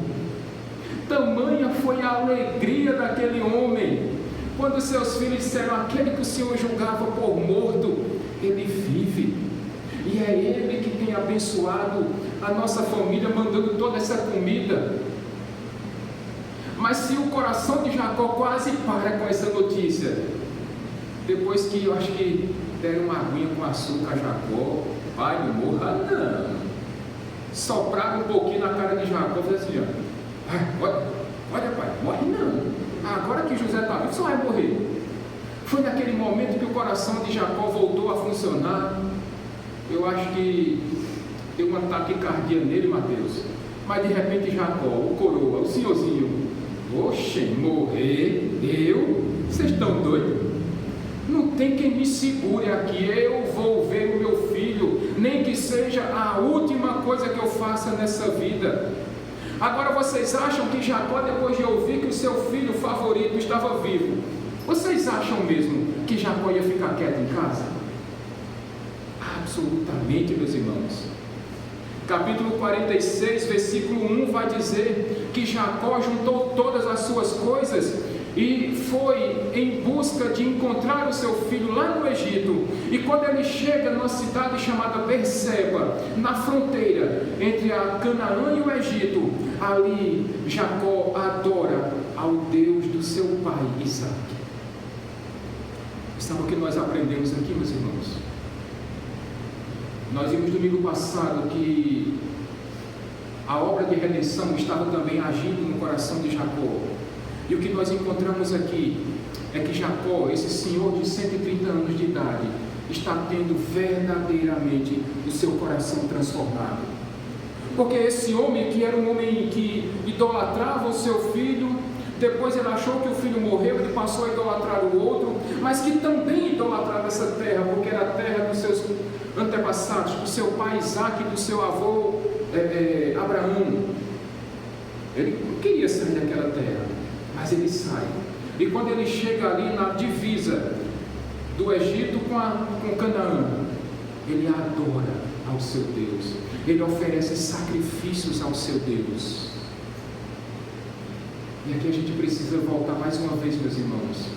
Tamanha foi a alegria daquele homem quando seus filhos disseram: aquele que o Senhor julgava por morto, ele vive, e é ele que tem abençoado a nossa família, mandando toda essa comida. Mas se o coração de Jacó quase para com essa notícia, depois que eu acho que deram uma aguinha com açúcar a Jacó: pai, não morra não. Sopraram um pouquinho na cara de Jacó, falei assim: olha pai, morre não. Agora que José está vivo, só vai morrer. Foi naquele momento que o coração de Jacó voltou a funcionar. Eu acho que deu uma taquicardia nele, Mateus. Mas de repente Jacó, o coroa, o senhorzinho: oxe, morrer? Eu? Vocês estão doidos? Não tem quem me segure aqui. Eu vou ver o meu filho, nem que seja a última coisa que eu faça nessa vida. Agora vocês acham que Jacó, depois de ouvir que o seu filho favorito estava vivo, vocês acham mesmo que Jacó ia ficar quieto em casa? Absolutamente, meus irmãos. Capítulo 46, versículo 1 vai dizer que Jacó juntou todas as suas coisas e foi em busca de encontrar o seu filho lá no Egito. E quando ele chega numa cidade chamada Berseba, na fronteira entre a Canaã e o Egito, ali Jacó adora ao Deus do seu pai Isaac. Sabe o que nós aprendemos aqui, meus irmãos? Nós vimos domingo passado que a obra de redenção estava também agindo no coração de Jacó. E o que nós encontramos aqui é que Jacó, esse senhor de 130 anos de idade, está tendo verdadeiramente o seu coração transformado. Porque esse homem, que era um homem que idolatrava o seu filho, depois ele achou que o filho morreu, ele passou a idolatrar o outro, mas que também idolatrava essa terra, porque era a terra dos seus antepassados, do seu pai Isaac e do seu avô Abraão. Ele não queria sair daquela terra, mas ele sai. E quando ele chega ali na divisa do Egito com Canaã, ele adora ao seu Deus, ele oferece sacrifícios ao seu Deus. E aqui a gente precisa voltar mais uma vez, meus irmãos.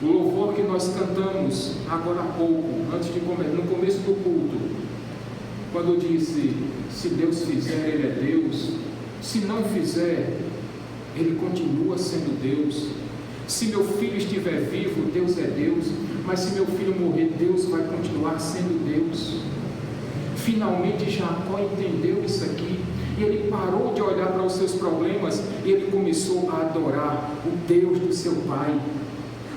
O louvor que nós cantamos agora há pouco, no começo do culto, quando eu disse: se Deus fizer, Ele é Deus; se não fizer, Ele continua sendo Deus. Se meu filho estiver vivo, Deus é Deus; mas se meu filho morrer, Deus vai continuar sendo Deus. Finalmente Jacó entendeu isso aqui, e ele parou de olhar para os seus problemas, e ele começou a adorar o Deus do seu pai,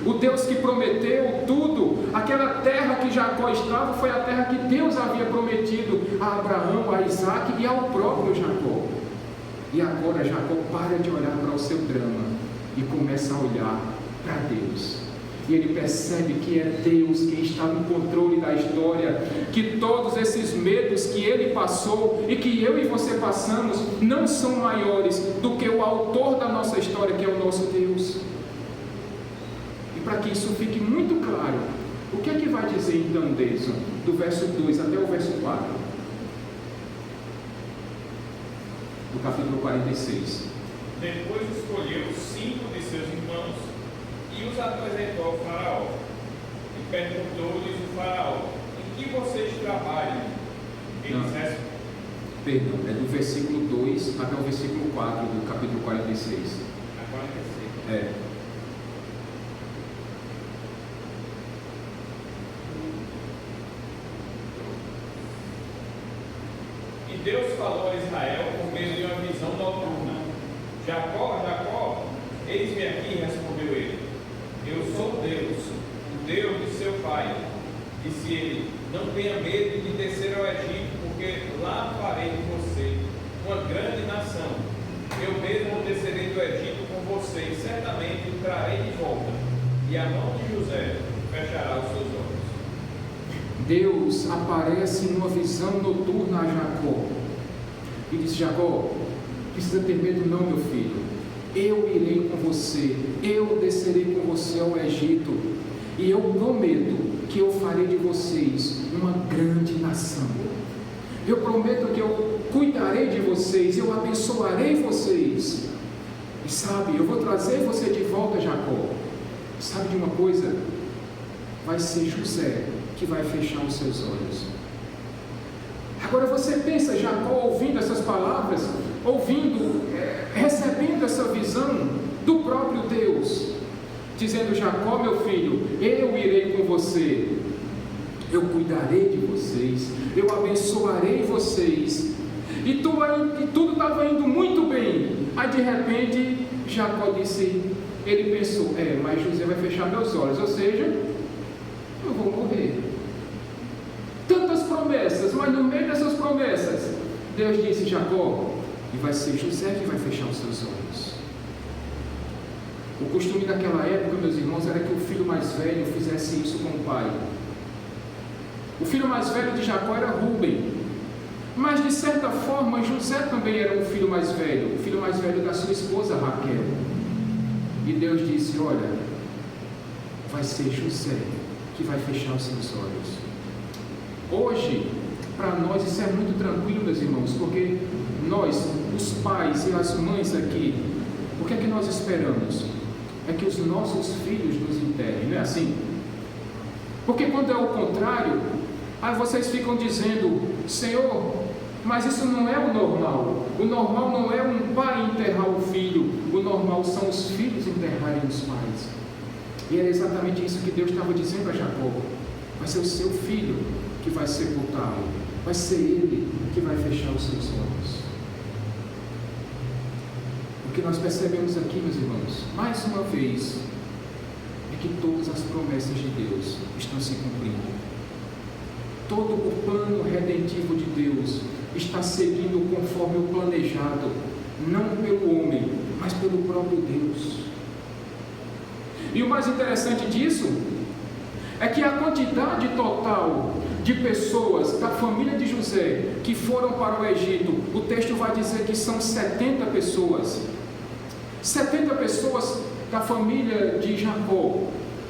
o Deus que prometeu tudo. Aquela terra que Jacó estava foi a terra que Deus havia prometido a Abraão, a Isaac e ao próprio Jacó. E agora Jacó para de olhar para o seu drama e começa a olhar para Deus. E ele percebe que é Deus quem está no controle da história, que todos esses medos que ele passou e que eu e você passamos não são maiores do que o autor da nossa história, que é o nosso Deus. E para que isso fique muito claro, o que é que vai dizer então Deison, do verso 2 até o verso 4 do capítulo 46? Depois escolheu 5 de seus irmãos e os apresentou ao faraó. E perguntou-lhes o faraó: em que vocês trabalham? Eles respondem. Perdão, é do versículo 2 até o versículo 4 do capítulo 46. A 46. É. E Deus falou a Israel por meio de uma visão noturna: Jacó, Jacó. Eis-me aqui, respondeu ele. Eu sou Deus, o Deus de seu pai. Disse ele: não tenha medo de descer ao Egito, porque lá farei de você uma grande nação. Eu mesmo descerei do Egito com você, e certamente o trarei de volta, e a mão de José fechará os seus olhos. Deus aparece numa visão noturna a Jacó e diz: Jacó, precisa ter medo não, meu filho. Eu irei com você, eu descerei com você ao Egito, e eu prometo que eu farei de vocês uma grande nação. Eu prometo que eu cuidarei de vocês, eu abençoarei vocês. E sabe, eu vou trazer você de volta, Jacó. Sabe de uma coisa? Vai ser José que vai fechar os seus olhos. Agora você pensa, Jacó ouvindo essas palavras, recebendo essa visão do próprio Deus, dizendo: Jacó, meu filho, eu irei com você, eu cuidarei de vocês, eu abençoarei vocês. E tudo estava indo muito bem. Aí de repente Jacó disse, ele pensou: mas José vai fechar meus olhos, ou seja, eu vou morrer. Tantas promessas, mas no meio dessas promessas, Deus disse: Jacó, e vai ser José que vai fechar os seus olhos. O costume daquela época, meus irmãos, era que o filho mais velho fizesse isso com o pai. O filho mais velho de Jacó era Rúben, mas de certa forma José também era um filho mais velho, o filho mais velho da sua esposa Raquel. E Deus disse: olha, vai ser José que vai fechar os seus olhos. Hoje, para nós isso é muito tranquilo, meus irmãos, porque nós, os pais e as mães aqui, o que é que nós esperamos? É que os nossos filhos nos enterrem, não é assim? Porque quando é o contrário, aí vocês ficam dizendo: Senhor, mas isso não é o normal. O normal não é um pai enterrar o filho, o normal são os filhos enterrarem os pais. E era exatamente isso que Deus estava dizendo a Jacó: vai ser o seu filho que vai sepultá-lo, vai ser ele que vai fechar os seus olhos. O que nós percebemos aqui, meus irmãos, mais uma vez, é que todas as promessas de Deus estão se cumprindo. Todo o plano redentivo de Deus está seguindo conforme o planejado, não pelo homem, mas pelo próprio Deus. E o mais interessante disso é que a quantidade total de pessoas da família de José que foram para o Egito, o texto vai dizer que são 70 pessoas. 70 pessoas da família de Jacó,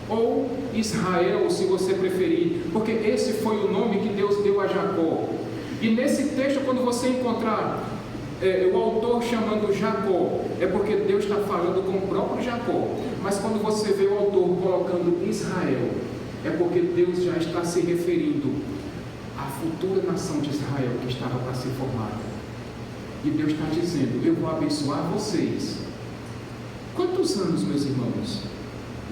ou Israel, se você preferir, porque esse foi o nome que Deus deu a Jacó. E nesse texto, quando você encontrar o autor chamando Jacó, é porque Deus está falando com o próprio Jacó. Mas quando você vê o autor colocando Israel, é porque Deus já está se referindo à futura nação de Israel que estava para ser formada. E Deus está dizendo: eu vou abençoar vocês. Quantos anos, meus irmãos,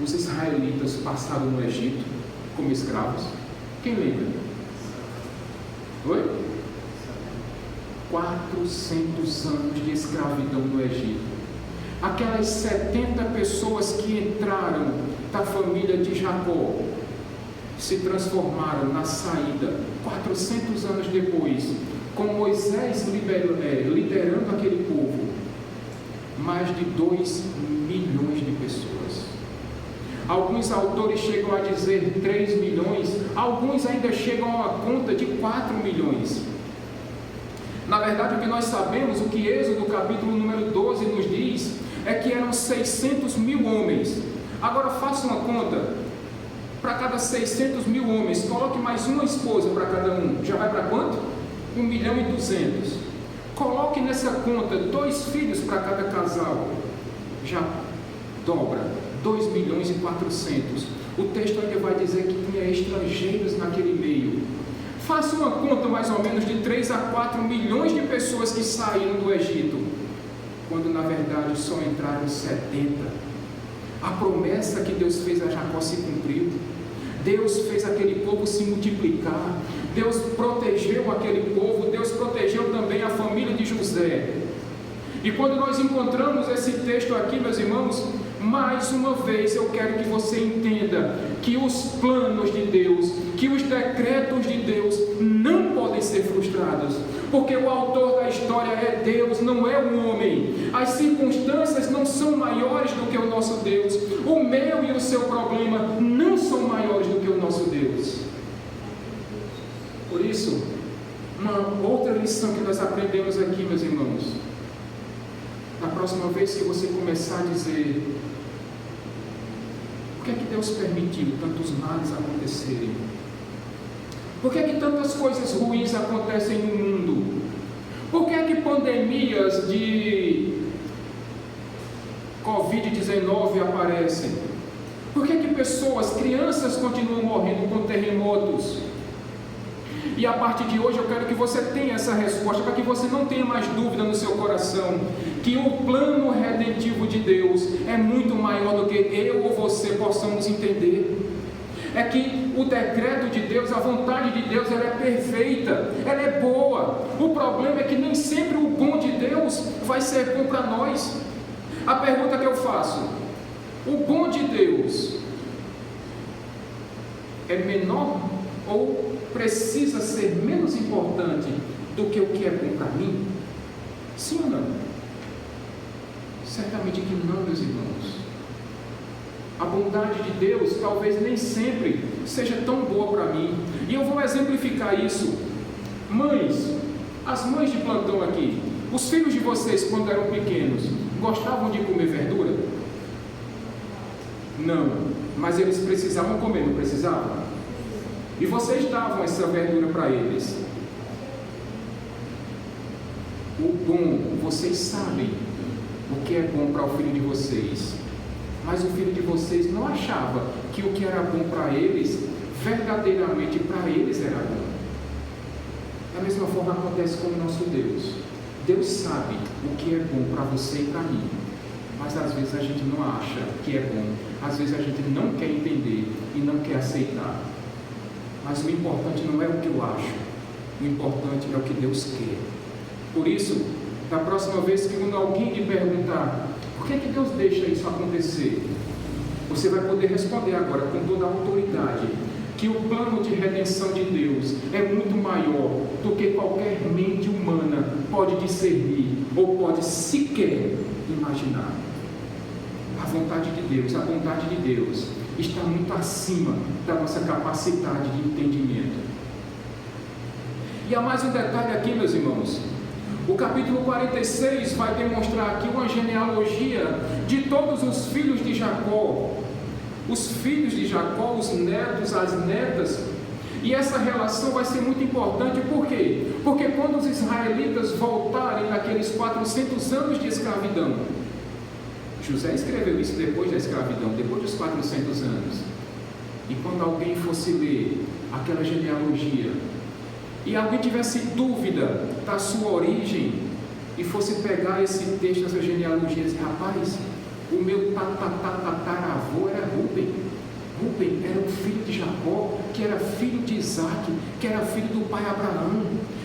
os israelitas passaram no Egito como escravos? Quem lembra? Oi? 400 anos de escravidão no Egito. Aquelas 70 pessoas que entraram da família de Jacó se transformaram na saída, 400 anos depois, com Moisés liderando aquele povo, mais de 2 milhões de pessoas. Alguns autores chegam a dizer 3 milhões, alguns ainda chegam a uma conta de 4 milhões. Na verdade, o que nós sabemos, o que Êxodo capítulo número 12 nos diz, é que eram 600 mil homens. Agora faça uma conta: para cada 600 mil homens, coloque mais uma esposa para cada um, já vai para quanto? 1.200.000. Coloque nessa conta 2 filhos para cada casal, já dobra, 2.400.000. O texto ainda vai dizer que tinha estrangeiros naquele meio. Faça uma conta mais ou menos de 3 a 4 milhões de pessoas que saíram do Egito, quando na verdade só entraram 70. A promessa que Deus fez a Jacó se cumpriu. Deus fez aquele povo se multiplicar. Deus protegeu aquele povo. Deus protegeu também a família de José. E quando nós encontramos esse texto aqui, meus irmãos, Mais uma vez eu quero que você entenda que os planos de Deus, que os decretos de Deus não podem ser frustrados, porque o autor da história é Deus, não é um homem. As circunstâncias não são maiores do que o nosso Deus. O meu e o seu problema não são maiores do que o nosso Deus. Por isso, uma outra lição que nós aprendemos aqui, meus irmãos, na próxima vez que você começar a dizer: por que é que Deus permitiu tantos males acontecerem? Por que é que tantas coisas ruins acontecem no mundo? Por que é que pandemias de Covid-19 aparecem? Por que é que pessoas, crianças continuam morrendo com terremotos? E a partir de hoje eu quero que você tenha essa resposta, para que você não tenha mais dúvida no seu coração, que o plano redentivo de Deus é muito maior do que eu ou você possamos entender. É que o decreto de Deus, a vontade de Deus, ela é perfeita, ela é boa. O problema é que nem sempre o bom de Deus vai ser bom para nós. A pergunta que eu faço: o bom de Deus é menor ou precisa ser menos importante do que o que é bom para mim? Sim ou não? Certamente que não, meus irmãos. A bondade de Deus talvez nem sempre seja tão boa para mim. E eu vou exemplificar isso. Mães, as mães de plantão aqui, os filhos de vocês, quando eram pequenos, gostavam de comer verdura? Não, mas eles precisavam comer, não precisavam? E vocês davam essa verdura para eles. O bom, vocês sabem o que é bom para o filho de vocês, mas o filho de vocês não achava que o que era bom para eles, verdadeiramente para eles era bom. Da mesma forma acontece com o nosso Deus. Deus sabe o que é bom para você e para mim, mas às vezes a gente não acha que é bom, às vezes a gente não quer entender e não quer aceitar. Mas o importante não é o que eu acho, o importante é o que Deus quer. Por isso, da próxima vez que quando alguém lhe perguntar por que Deus deixa isso acontecer, você vai poder responder agora com toda a autoridade que o plano de redenção de Deus é muito maior do que qualquer mente humana pode discernir ou pode sequer imaginar. A vontade de Deus, a bondade de Deus está muito acima da nossa capacidade de entendimento. E há mais um detalhe aqui, meus irmãos. O capítulo 46 vai demonstrar aqui uma genealogia de todos os filhos de Jacó. Os filhos de Jacó, os netos, as netas. E essa relação vai ser muito importante, por quê? Porque quando os israelitas voltarem naqueles 400 anos de escravidão, José escreveu isso depois da escravidão, depois dos 400 anos. E quando alguém fosse ler aquela genealogia, e alguém tivesse dúvida da sua origem, e fosse pegar esse texto, essa genealogia, e dizer: rapaz, o meu tataravô era Rúben. Rúben era um filho de Jacó, que era filho de Isaac, que era filho do pai Abraão.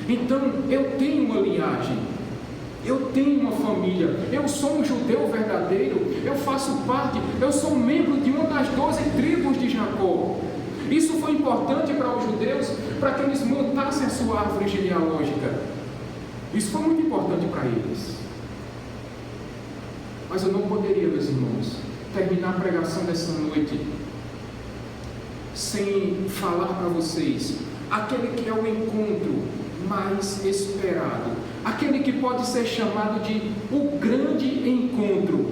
Então, eu tenho uma linhagem. Eu tenho uma família, eu sou um judeu verdadeiro, eu faço parte, eu sou membro de uma das 12 tribos de Jacó. Isso foi importante para os judeus, para que eles montassem a sua árvore genealógica. Isso foi muito importante para eles. Mas eu não poderia, meus irmãos, terminar a pregação dessa noite sem falar para vocês aquele que é o encontro mais esperado, aquele que pode ser chamado de o grande encontro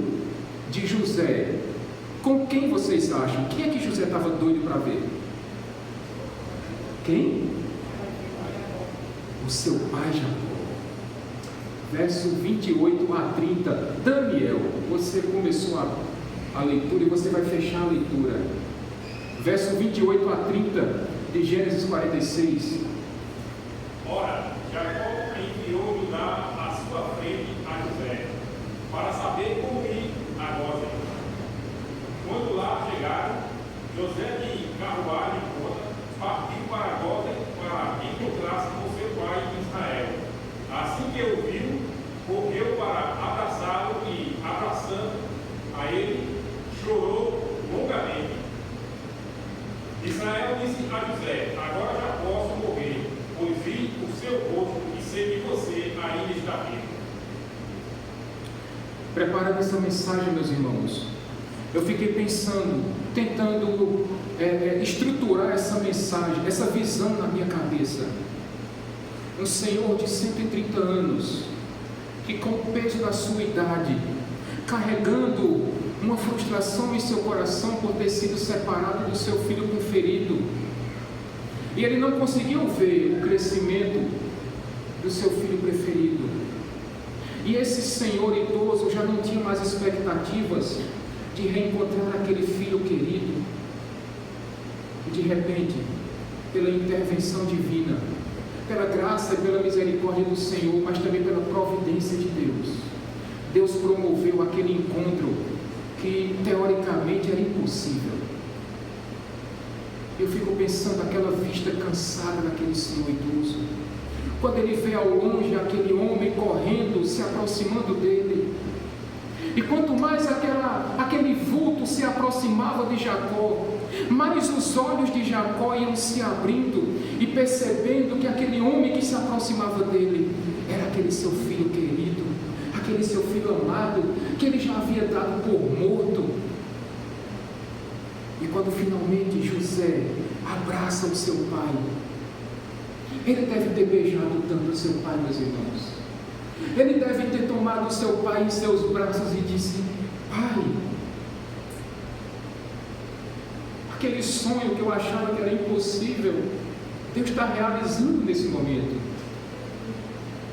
de José. Com quem vocês acham? Quem é que José estava doido para ver? Quem? O seu pai Jacó. Verso 28 a 30. Daniel, você começou a leitura e você vai fechar a leitura. Verso 28 a 30 de Gênesis 46. Ora, Jacó enviou Judá à sua frente a José, para saber como ir a Gósen. Quando lá chegaram, José de carruagem pronta partiu para Gósen para encontrar-se com seu pai Israel. Assim que o viu, correu para abraçá-lo e, abraçando a ele, disse a José: agora já posso morrer, pois vi o seu rosto e sei que você ainda está vivo. Preparando essa mensagem, meus irmãos, eu fiquei pensando, tentando estruturar essa mensagem, essa visão na minha cabeça. Um senhor de 130 anos, que com o peso da sua idade, carregando uma frustração em seu coração por ter sido separado do seu filho preferido, e ele não conseguiu ver o crescimento do seu filho preferido, e esse senhor idoso já não tinha mais expectativas de reencontrar aquele filho querido, e de repente, pela intervenção divina, pela graça e pela misericórdia do Senhor, mas também pela providência de Deus, Deus promoveu aquele encontro que teoricamente era impossível. Eu fico pensando aquela vista cansada daquele senhor idoso, quando ele vê ao longe aquele homem correndo, se aproximando dele, e quanto mais aquele vulto se aproximava de Jacó, mais os olhos de Jacó iam se abrindo e percebendo que aquele homem que se aproximava dele era aquele seu filho querido, aquele seu filho amado, que ele já havia dado por morto. E quando finalmente José abraça o seu pai, ele deve ter beijado tanto o seu pai, meus irmãos. Ele deve ter tomado o seu pai em seus braços e disse: pai, aquele sonho que eu achava que era impossível, Deus está realizando nesse momento.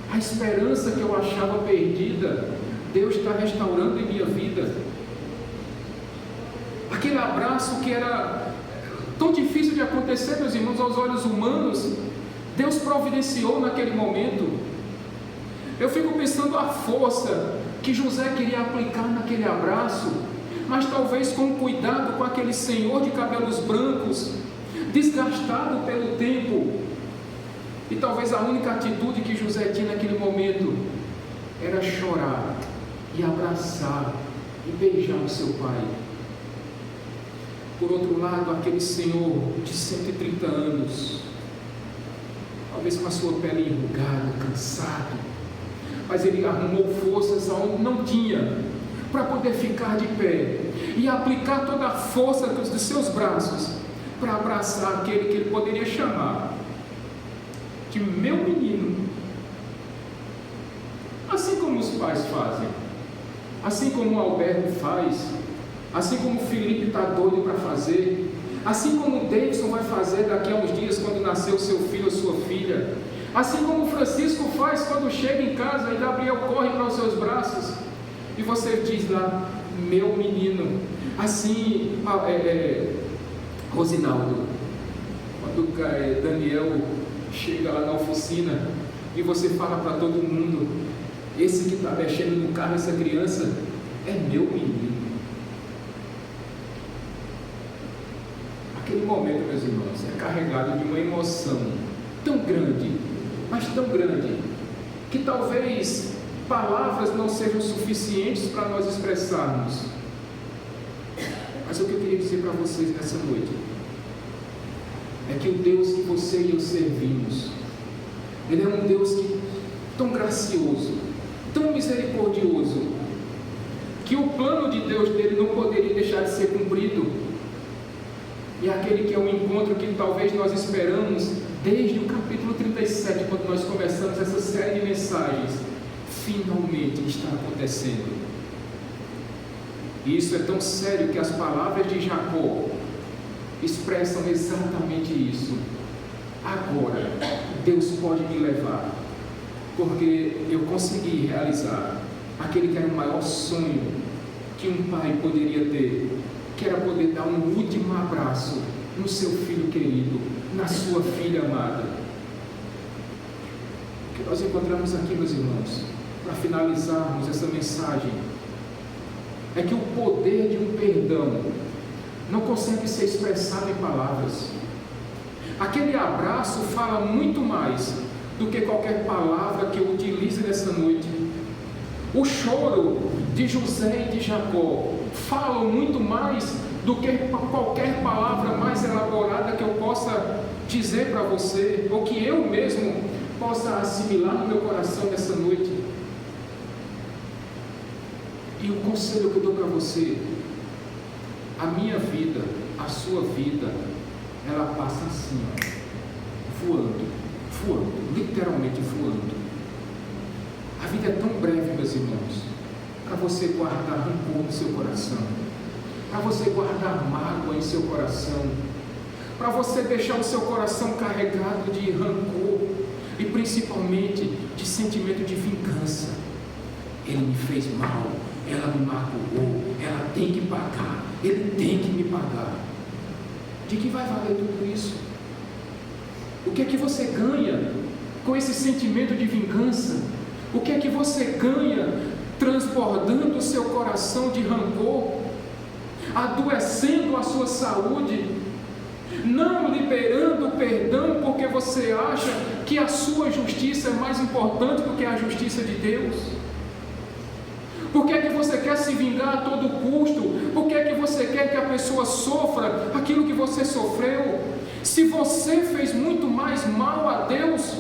A esperança que eu achava perdida, Deus está restaurando em minha vida. Aquele abraço que era tão difícil de acontecer, meus irmãos, aos olhos humanos, Deus providenciou naquele momento. Eu fico pensando a força que José queria aplicar naquele abraço, mas talvez com cuidado com aquele senhor de cabelos brancos, desgastado pelo tempo. E talvez a única atitude que José tinha naquele momento era chorar e abraçar e beijar o seu pai. Por outro lado, aquele senhor de 130 anos, talvez com a sua pele enrugada, cansado, mas ele arrumou forças aonde não tinha, para poder ficar de pé e aplicar toda a força dos seus braços para abraçar aquele que ele poderia chamar de meu menino. Assim como os pais fazem, assim como o Alberto faz, assim como o Felipe está doido para fazer, assim como o Davidson vai fazer daqui a uns dias quando nascer o seu filho ou sua filha, assim como o Francisco faz quando chega em casa e Gabriel corre para os seus braços e você diz lá, meu menino. Assim, Rosinaldo, quando Daniel chega lá na oficina e você fala para todo mundo, esse que está mexendo no carro, essa criança, é meu menino. Aquele momento, meus irmãos, é carregado de uma emoção tão grande, mas tão grande, que talvez palavras não sejam suficientes para nós expressarmos. Mas o que eu queria dizer para vocês nessa noite é que o Deus que você e eu servimos, Ele é um Deus tão gracioso, tão misericordioso, que o plano de Deus dele não poderia deixar de ser cumprido. E aquele que é um encontro que talvez nós esperamos desde o capítulo 37, quando nós começamos essa série de mensagens, finalmente está acontecendo. E isso é tão sério que as palavras de Jacó expressam exatamente isso. Agora, Deus pode me levar, porque eu consegui realizar aquele que era o maior sonho que um pai poderia ter, que era poder dar um último abraço no seu filho querido, na sua filha amada. O que nós encontramos aqui, meus irmãos, para finalizarmos essa mensagem, é que o poder de um perdão não consegue ser expressado em palavras. Aquele abraço fala muito mais do que qualquer palavra que eu utilize nessa noite. O choro de José e de Jacó falam muito mais do que qualquer palavra mais elaborada que eu possa dizer para você, ou que eu mesmo possa assimilar no meu coração nessa noite. E o conselho que eu dou para você: a minha vida, a sua vida, ela passa assim, voando, literalmente voando. A vida é tão breve, meus irmãos, para você guardar rancor no seu coração, para você guardar mágoa em seu coração, para você deixar o seu coração carregado de rancor e principalmente de sentimento de vingança. Ele me fez mal, ela me magoou, ela tem que pagar, ele tem que me pagar. De que vai valer tudo isso? O que é que você ganha com esse sentimento de vingança? O que é que você ganha transbordando o seu coração de rancor, adoecendo a sua saúde, não liberando perdão porque você acha que a sua justiça é mais importante do que a justiça de Deus? Por que é que você quer se vingar a todo custo? Por que é que você quer que a pessoa sofra aquilo que você sofreu? Se você fez muito mais mal a Deus,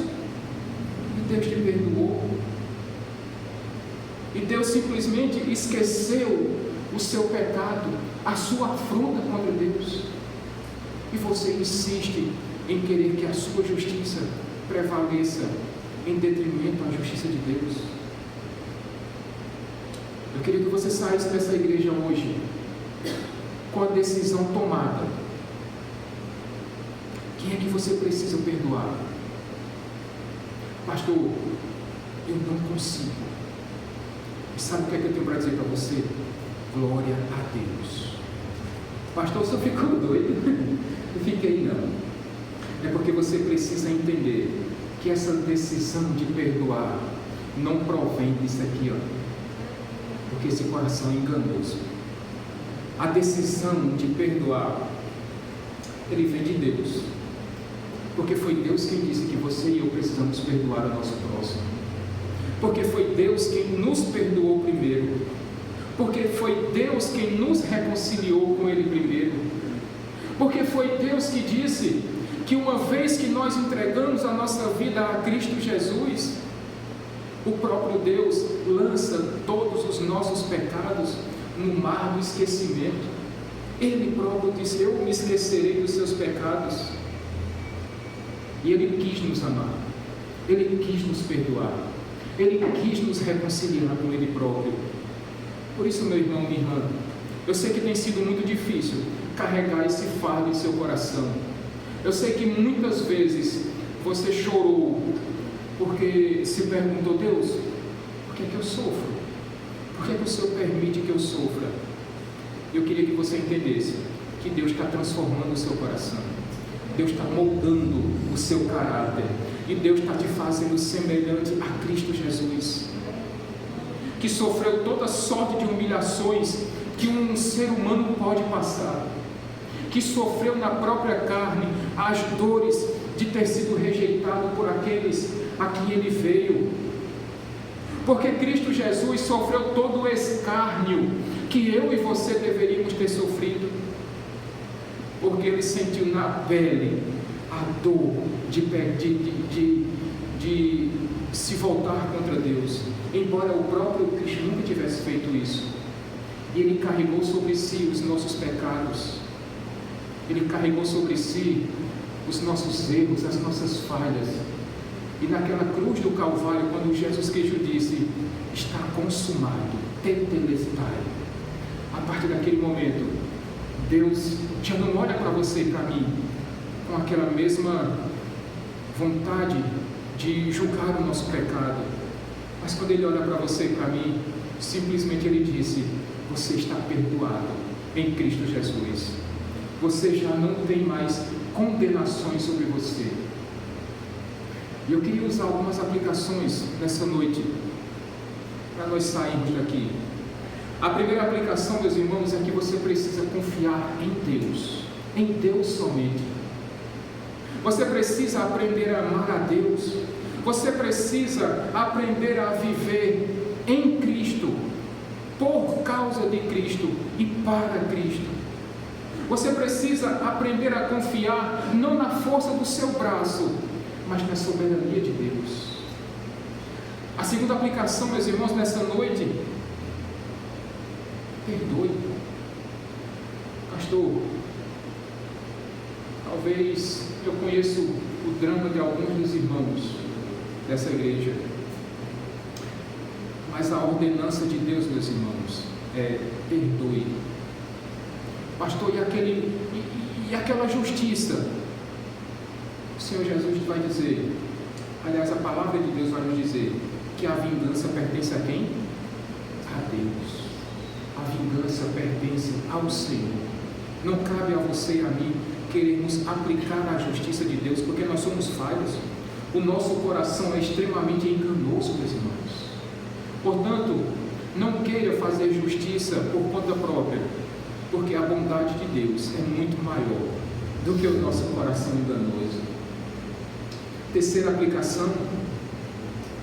e Deus te perdoou, e Deus simplesmente esqueceu o seu pecado, a sua afronta contra Deus, e você insiste em querer que a sua justiça prevaleça em detrimento à justiça de Deus. Eu queria que você saísse dessa igreja hoje com a decisão tomada. Quem é que você precisa perdoar? Pastor, eu não consigo. E sabe o que é que eu tenho para dizer para você? Glória a Deus. Pastor, você ficou doido? Não fiquei não. É porque você precisa entender que essa decisão de perdoar não provém disso aqui, ó. Porque esse coração é enganoso. A decisão de perdoar, ele vem de Deus. Porque foi Deus quem disse que você e eu precisamos perdoar o nosso próximo. Porque foi Deus quem nos perdoou primeiro. Porque foi Deus quem nos reconciliou com Ele primeiro. Porque foi Deus que disse que uma vez que nós entregamos a nossa vida a Cristo Jesus, o próprio Deus lança todos os nossos pecados no mar do esquecimento. Ele próprio disse: eu me esquecerei dos seus pecados. E Ele quis nos amar, Ele quis nos perdoar, Ele quis nos reconciliar com Ele próprio. Por isso, meu irmão, minha irmã, eu sei que tem sido muito difícil carregar esse fardo em seu coração. Eu sei que muitas vezes você chorou porque se perguntou: Deus, por que é que eu sofro? Por que é que o Senhor permite que eu sofra? Eu queria que você entendesse que Deus está transformando o seu coração, Deus está moldando o seu caráter, e Deus está te fazendo semelhante a Cristo Jesus, que sofreu toda sorte de humilhações que um ser humano pode passar, que sofreu na própria carne as dores de ter sido rejeitado por aqueles a quem Ele veio, porque Cristo Jesus sofreu todo o escárnio que eu e você deveríamos ter sofrido, porque Ele sentiu na pele a dor de se voltar contra Deus, embora o próprio Cristo nunca tivesse feito isso. E Ele carregou sobre si os nossos pecados, Ele carregou sobre si os nossos erros, as nossas falhas. E naquela cruz do Calvário, quando Jesus Cristo disse: está consumado, tetelestai, a partir daquele momento, Deus já não olha para você e para mim com aquela mesma vontade de julgar o nosso pecado, mas quando Ele olha para você e para mim, simplesmente Ele disse: você está perdoado em Cristo Jesus. Você já não tem mais condenações sobre você. E eu queria usar algumas aplicações nessa noite para nós sairmos daqui. A primeira aplicação, meus irmãos, é que você precisa confiar em Deus somente. Você precisa aprender a amar a Deus. Você precisa aprender a viver em Cristo, por causa de Cristo e para Cristo. Você precisa aprender a confiar não na força do seu braço, mas na soberania de Deus. A segunda aplicação, meus irmãos, nessa noite: perdoe. Pastor, talvez eu conheço o drama de alguns dos irmãos dessa igreja, mas a ordenança de Deus, meus irmãos, é: perdoe. Pastor, e aquela justiça? O Senhor Jesus vai dizer, aliás, a palavra de Deus vai nos dizer, que a vingança pertence a quem? A Deus. A vingança pertence ao Senhor. Não cabe a você e a mim querermos aplicar a justiça de Deus, porque nós somos falhos. O nosso coração é extremamente enganoso, meus irmãos. Portanto, não queira fazer justiça por conta própria, porque a bondade de Deus é muito maior do que o nosso coração enganoso. Terceira aplicação: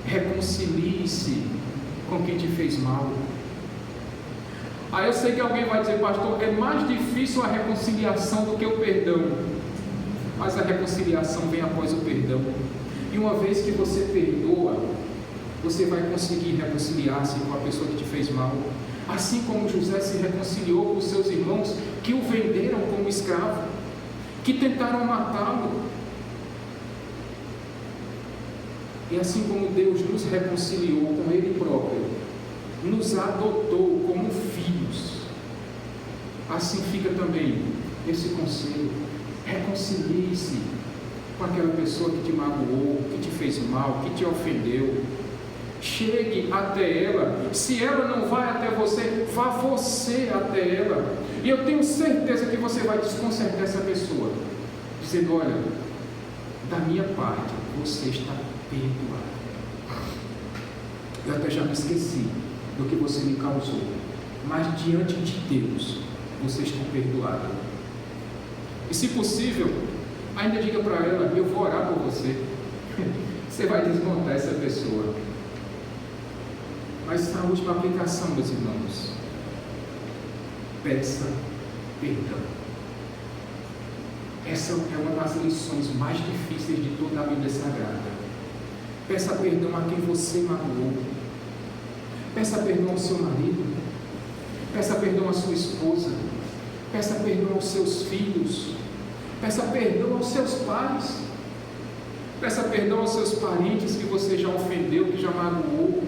reconcilie-se com quem te fez mal. Aí eu sei que alguém vai dizer, pastor, é mais difícil a reconciliação do que o perdão. Mas a reconciliação vem após o perdão. E uma vez que você perdoa, você vai conseguir reconciliar-se com a pessoa que te fez mal. Assim como José se reconciliou com os seus irmãos que o venderam como escravo, que tentaram matá-lo. E assim como Deus nos reconciliou com Ele próprio, nos adotou como filhos, assim fica também esse conselho: reconcilie-se com aquela pessoa que te magoou, que te fez mal, que te ofendeu. Chegue até ela. Se ela não vai até você, vá você até ela. E eu tenho certeza que você vai desconcertar essa pessoa, dizendo: olha, da minha parte, você está perdoado. Eu até já me esqueci do que você me causou, mas diante de Deus, você está perdoado. E se possível, ainda diga para ela: eu vou orar por você. Você vai desmontar essa pessoa. Mas a última aplicação, meus irmãos: peça perdão. Essa é uma das lições mais difíceis de toda a Bíblia Sagrada. Peça perdão a quem você magoou. Peça perdão ao seu marido. Peça perdão à sua esposa. Peça perdão aos seus filhos. Peça perdão aos seus pais. Peça perdão aos seus parentes que você já ofendeu, que já magoou.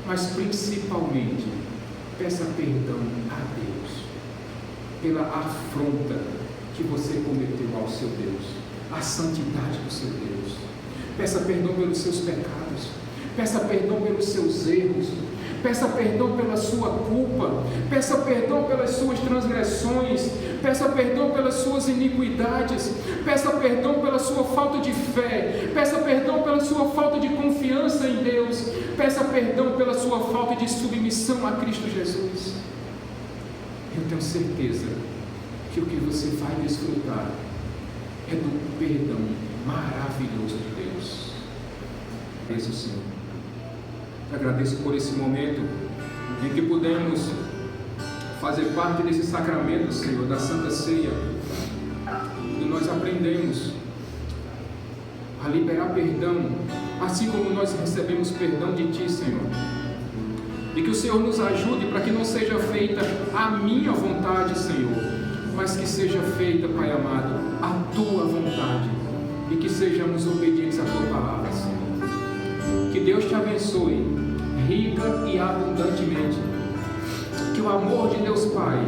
Mas principalmente, peça perdão a Deus pela afronta que você cometeu ao seu Deus, a santidade do seu Deus. Peça perdão pelos seus pecados, peça perdão pelos seus erros, peça perdão pela sua culpa, peça perdão pelas suas transgressões, peça perdão pelas suas iniquidades, peça perdão pela sua falta de fé, peça perdão pela sua falta de confiança em Deus, peça perdão pela sua falta de submissão a Cristo Jesus. Eu tenho certeza que o que você vai desfrutar é do perdão maravilhoso de Deus. Agradeço, Senhor. Agradeço por esse momento em que pudemos fazer parte desse sacramento, Senhor, da Santa Ceia, e nós aprendemos a liberar perdão, assim como nós recebemos perdão de Ti, Senhor. E que o Senhor nos ajude para que não seja feita a minha vontade, Senhor, mas que seja feita, Pai amado, a Tua vontade, e que sejamos obedientes à Tua palavra, Senhor. Que Deus te abençoe rica e abundantemente. Que o amor de Deus Pai,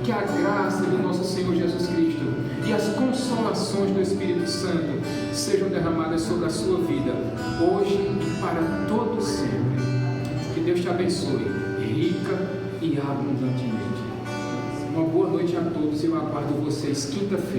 que a graça do nosso Senhor Jesus Cristo e as consolações do Espírito Santo sejam derramadas sobre a sua vida, hoje e para todo sempre. Que Deus te abençoe rica e abundantemente. Uma boa noite a todos e eu aguardo vocês quinta-feira.